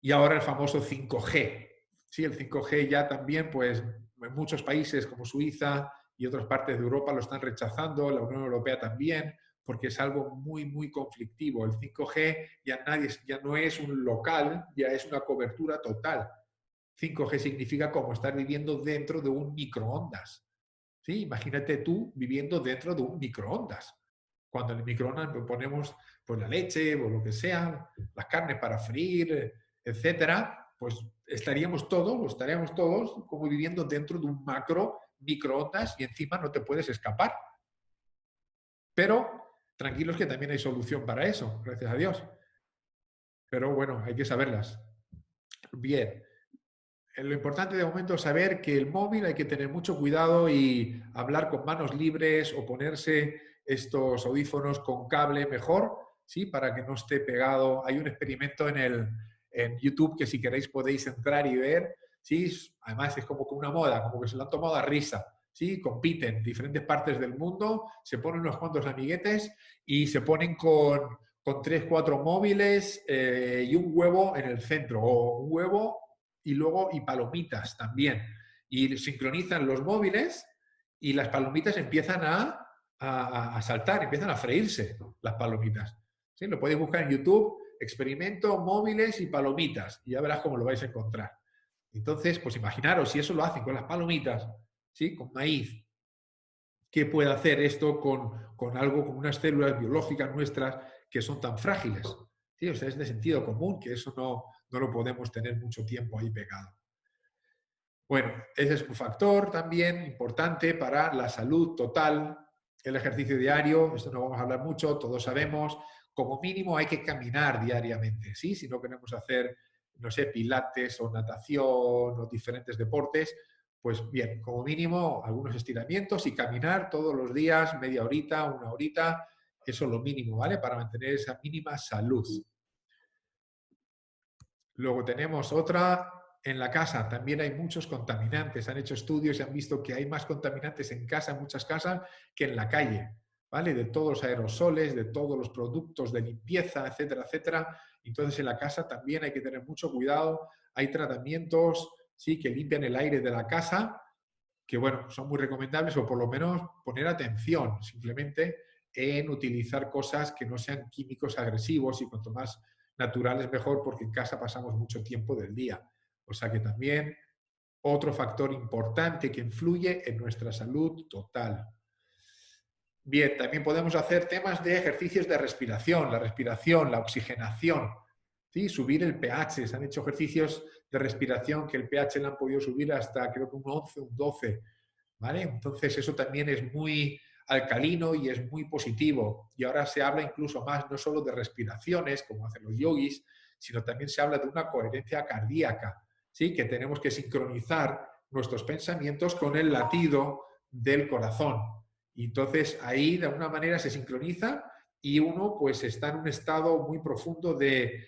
y ahora el famoso 5G. Sí, el 5G ya también, pues en muchos países como Suiza y otras partes de Europa lo están rechazando, la Unión Europea también, porque es algo muy, muy conflictivo. El 5G ya no es un local, ya es una cobertura total. 5G significa como estar viviendo dentro de un microondas. ¿Sí? Imagínate tú viviendo dentro de un microondas. Cuando en el microondas ponemos pues, la leche o lo que sea, las carnes para freír, etcétera, pues estaríamos todos como viviendo dentro de un macro microondas y encima no te puedes escapar. Pero tranquilos que también hay solución para eso, gracias a Dios. Pero bueno, hay que saberlas. Bien, lo importante de momento es saber que el móvil hay que tener mucho cuidado y hablar con manos libres o ponerse estos audífonos con cable mejor, ¿sí? Para que no esté pegado. Hay un experimento en YouTube que si queréis podéis entrar y ver, ¿sí? Además es como una moda, como que se lo han tomado a risa, ¿sí? Compiten diferentes partes del mundo, se ponen unos cuantos amiguetes y se ponen con 3, 4 móviles y un huevo en el centro, o un huevo y luego y palomitas también. Y sincronizan los móviles y las palomitas empiezan a saltar, empiezan a freírse las palomitas. ¿Sí? Lo podéis buscar en YouTube, experimento móviles y palomitas, y ya verás cómo lo vais a encontrar. Entonces, pues imaginaros, si eso lo hacen con las palomitas, ¿sí? Con maíz, ¿qué puede hacer esto con algo, con unas células biológicas nuestras que son tan frágiles? ¿Sí? O sea, es de sentido común que eso no lo podemos tener mucho tiempo ahí pegado. Bueno, ese es un factor también importante para la salud total. El ejercicio diario, esto no vamos a hablar mucho, todos sabemos, como mínimo hay que caminar diariamente, ¿sí? Si no queremos hacer, no sé, pilates o natación o diferentes deportes, pues bien, como mínimo algunos estiramientos y caminar todos los días, media horita, una horita, eso es lo mínimo, ¿vale? Para mantener esa mínima salud. Luego tenemos otra, en la casa también hay muchos contaminantes. Han hecho estudios y han visto que hay más contaminantes en casa, en muchas casas, que en la calle, ¿vale? De todos los aerosoles, de todos los productos de limpieza, etcétera, etcétera. Entonces en la casa también hay que tener mucho cuidado. Hay tratamientos, sí, que limpian el aire de la casa, que bueno, son muy recomendables o por lo menos poner atención simplemente en utilizar cosas que no sean químicos agresivos y cuanto más naturales mejor porque en casa pasamos mucho tiempo del día. O sea que también otro factor importante que influye en nuestra salud total. Bien, también podemos hacer temas de ejercicios de respiración, la oxigenación, ¿sí? Subir el pH. Se han hecho ejercicios de respiración que el pH le han podido subir hasta creo que un 11, un 12. ¿Vale? Entonces eso también es muy alcalino y es muy positivo. Y ahora se habla incluso más no solo de respiraciones, como hacen los yogis, sino también se habla de una coherencia cardíaca, ¿sí? Que tenemos que sincronizar nuestros pensamientos con el latido del corazón. Y entonces ahí de alguna manera se sincroniza y uno pues está en un estado muy profundo de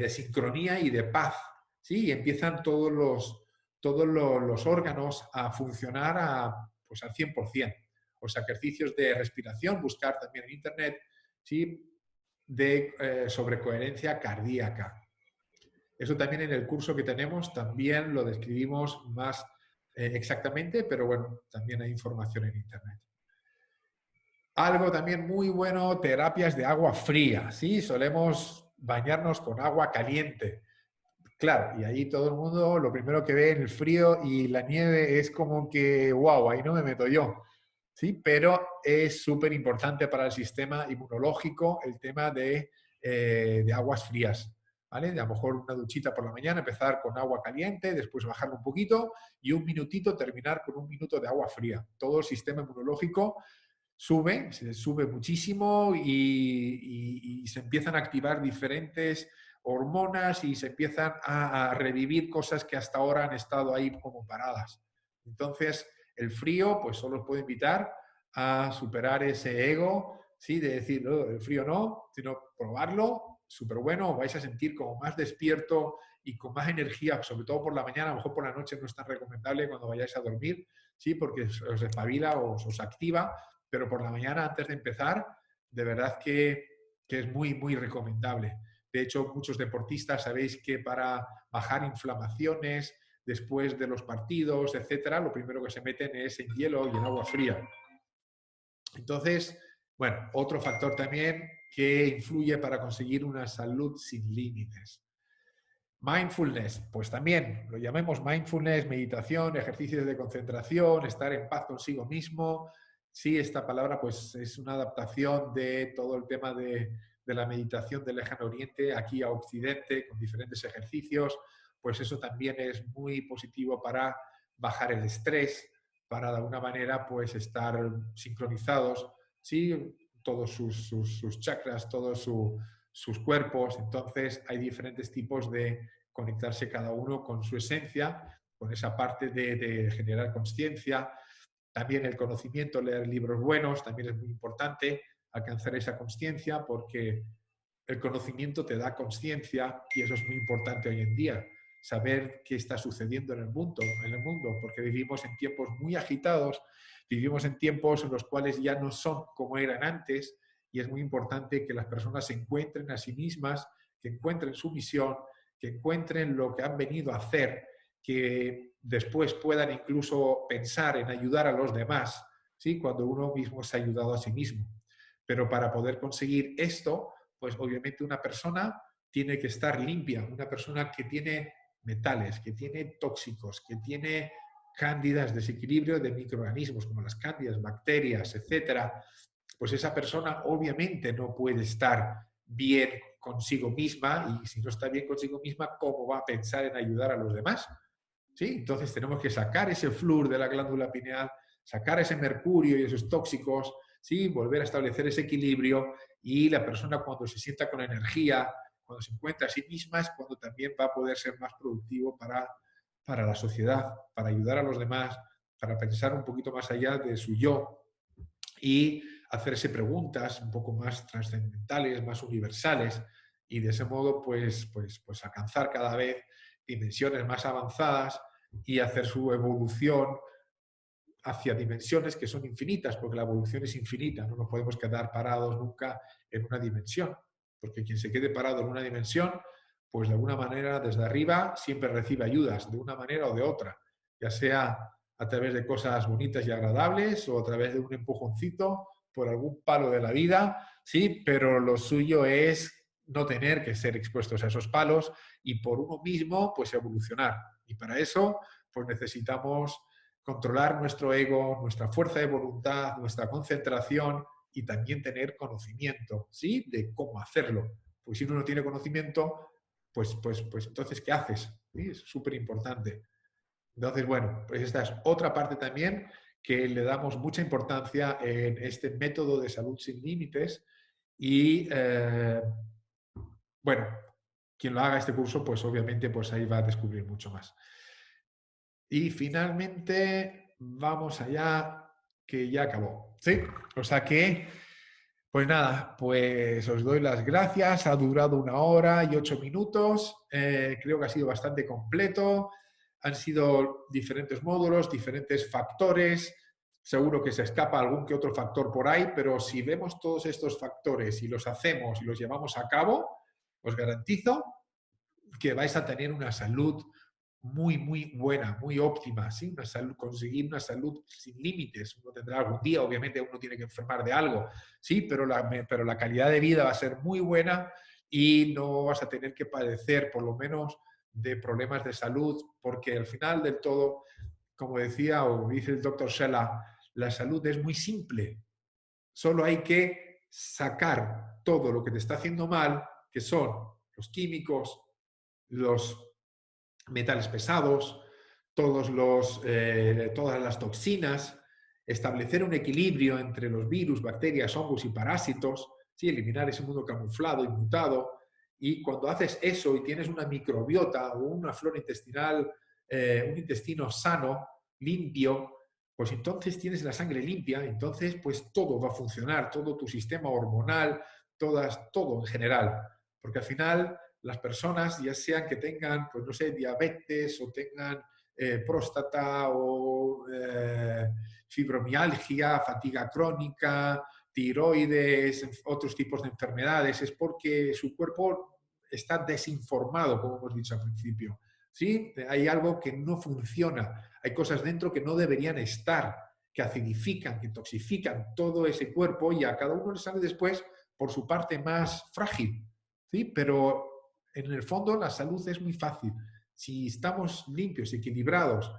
sincronía y de paz, ¿sí? Y empiezan todos los órganos a funcionar pues al 100%. O sea, ejercicios de respiración, buscar también en Internet, ¿sí? Sobre coherencia cardíaca. Eso también en el curso que tenemos también lo describimos más exactamente, pero bueno, también hay información en Internet. Algo también muy bueno, terapias de agua fría, ¿sí? Solemos bañarnos con agua caliente. Claro, y ahí todo el mundo lo primero que ve en el frío y la nieve es como que, wow, ahí no me meto yo. Sí, pero es súper importante para el sistema inmunológico el tema de aguas frías. ¿Vale? De a lo mejor una duchita por la mañana, empezar con agua caliente, después bajarlo un poquito y un minutito terminar con un minuto de agua fría. Todo el sistema inmunológico, se sube muchísimo y se empiezan a activar diferentes hormonas y se empiezan a revivir cosas que hasta ahora han estado ahí como paradas. Entonces, el frío, pues solo os puedo invitar a superar ese ego, ¿sí? De decir, "No, el frío no", sino probarlo, súper bueno, os vais a sentir como más despierto y con más energía, sobre todo por la mañana, a lo mejor por la noche no es tan recomendable cuando vayáis a dormir, ¿sí? Porque os espabila, os activa, pero por la mañana antes de empezar, de verdad que es muy, muy recomendable. De hecho, muchos deportistas sabéis que para bajar inflamaciones después de los partidos, etcétera, lo primero que se meten es en hielo y en agua fría. Entonces, bueno, otro factor también que influye para conseguir una salud sin límites. Mindfulness, pues también lo llamemos mindfulness, meditación, ejercicios de concentración, estar en paz consigo mismo. Sí, esta palabra pues es una adaptación de todo el tema de la meditación del Lejano Oriente aquí a Occidente con diferentes ejercicios. Pues eso también es muy positivo para bajar el estrés, para de alguna manera pues estar sincronizados, sí, todos sus chakras, todos sus cuerpos. Entonces hay diferentes tipos de conectarse cada uno con su esencia, con esa parte de generar conciencia. También el conocimiento, leer libros buenos, también es muy importante alcanzar esa conciencia porque el conocimiento te da conciencia y eso es muy importante hoy en día. Saber qué está sucediendo en el mundo, porque vivimos en tiempos muy agitados, vivimos en tiempos en los cuales ya no son como eran antes y es muy importante que las personas se encuentren a sí mismas, que encuentren su misión, que encuentren lo que han venido a hacer, que después puedan incluso pensar en ayudar a los demás, ¿sí? Cuando uno mismo se ha ayudado a sí mismo. Pero para poder conseguir esto, pues obviamente una persona tiene que estar limpia, una persona que tiene metales, que tiene tóxicos, que tiene cándidas, desequilibrio de microorganismos como las cándidas, bacterias, etcétera, pues esa persona obviamente no puede estar bien consigo misma y si no está bien consigo misma, ¿cómo va a pensar en ayudar a los demás? ¿Sí? Entonces tenemos que sacar ese flúor de la glándula pineal, sacar ese mercurio y esos tóxicos, ¿sí? Volver a establecer ese equilibrio y la persona cuando se sienta con energía, cuando se encuentra a sí misma es cuando también va a poder ser más productivo para la sociedad, para ayudar a los demás, para pensar un poquito más allá de su yo y hacerse preguntas un poco más trascendentales, más universales y de ese modo pues alcanzar cada vez dimensiones más avanzadas y hacer su evolución hacia dimensiones que son infinitas, porque la evolución es infinita, no nos podemos quedar parados nunca en una dimensión, porque quien se quede parado en una dimensión, pues de alguna manera desde arriba siempre recibe ayudas, de una manera o de otra, ya sea a través de cosas bonitas y agradables o a través de un empujoncito por algún palo de la vida, sí, pero lo suyo es no tener que ser expuestos a esos palos y por uno mismo pues evolucionar. Y para eso pues necesitamos controlar nuestro ego, nuestra fuerza de voluntad, nuestra concentración y también tener conocimiento, ¿sí? De cómo hacerlo. Pues si uno no tiene conocimiento, pues entonces, ¿qué haces? ¿Sí? Es súper importante. Entonces, bueno, pues esta es otra parte también que le damos mucha importancia en este método de salud sin límites y, bueno, quien lo haga este curso, pues obviamente pues ahí va a descubrir mucho más. Y finalmente, vamos allá, que ya acabó. ¿Sí? O sea que, pues nada, pues os doy las gracias. Ha durado 1 hora y 8 minutos. Creo que ha sido bastante completo. Han sido diferentes módulos, diferentes factores. Seguro que se escapa algún que otro factor por ahí, pero si vemos todos estos factores y los hacemos y los llevamos a cabo, os garantizo que vais a tener una salud muy, muy buena, muy óptima, ¿sí? Una salud, conseguir una salud sin límites. Uno tendrá algún día, obviamente uno tiene que enfermar de algo, ¿sí? Pero la calidad de vida va a ser muy buena y no vas a tener que padecer, por lo menos, de problemas de salud, porque al final del todo, como decía o dice el doctor Shella, la salud es muy simple. Solo hay que sacar todo lo que te está haciendo mal, que son los químicos, los metales pesados, todas las toxinas, establecer un equilibrio entre los virus, bacterias, hongos y parásitos, ¿sí? Eliminar ese mundo camuflado y mutado. Y cuando haces eso y tienes una microbiota o una flora intestinal, un intestino sano, limpio, pues entonces tienes la sangre limpia, entonces pues todo va a funcionar, todo tu sistema hormonal, todo en general. Porque al final las personas, ya sean que tengan, pues no sé, diabetes o tengan próstata o fibromialgia, fatiga crónica, tiroides, otros tipos de enfermedades, es porque su cuerpo está desinformado, como hemos dicho al principio. ¿Sí? Hay algo que no funciona, hay cosas dentro que no deberían estar, que acidifican, que toxifican todo ese cuerpo y a cada uno le sale después por su parte más frágil. ¿Sí? Pero en el fondo la salud es muy fácil. Si estamos limpios, equilibrados,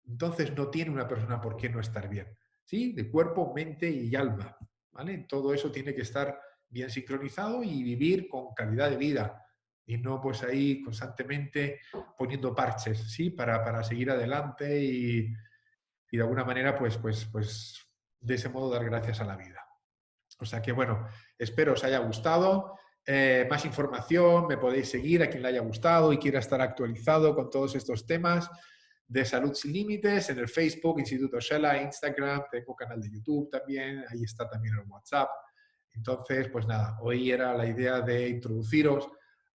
entonces no tiene una persona por qué no estar bien. ¿Sí? De cuerpo, mente y alma. ¿Vale? Todo eso tiene que estar bien sincronizado y vivir con calidad de vida y no pues ahí constantemente poniendo parches, ¿sí? Para seguir adelante y de alguna manera pues de ese modo dar gracias a la vida. O sea que bueno, espero os haya gustado. Más información, me podéis seguir a quien le haya gustado y quiera estar actualizado con todos estos temas de Salud Sin Límites en el Facebook, Instituto Shela, Instagram, tengo canal de YouTube también, ahí está también el WhatsApp. Entonces, pues nada, hoy era la idea de introduciros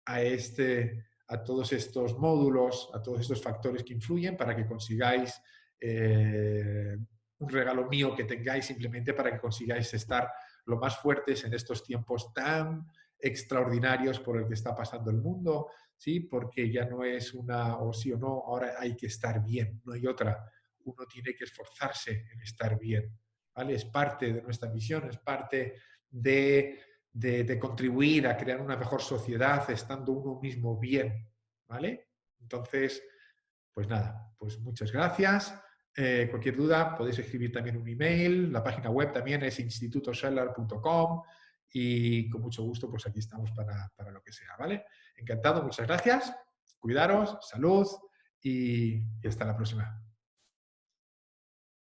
a todos estos módulos, a todos estos factores que influyen para que consigáis un regalo mío que tengáis simplemente para que consigáis estar lo más fuertes en estos tiempos tan extraordinarios por el que está pasando el mundo, ¿sí? Porque ya no es una o sí o no, ahora hay que estar bien, no hay otra. Uno tiene que esforzarse en estar bien, ¿vale? Es parte de nuestra misión, es parte de contribuir a crear una mejor sociedad estando uno mismo bien, ¿vale? Entonces, pues nada, pues muchas gracias. Cualquier duda podéis escribir también un email, la página web también es institutoshellar.com y con mucho gusto pues aquí estamos para lo que sea, ¿vale? Encantado, muchas gracias, cuidaros, salud y hasta la próxima.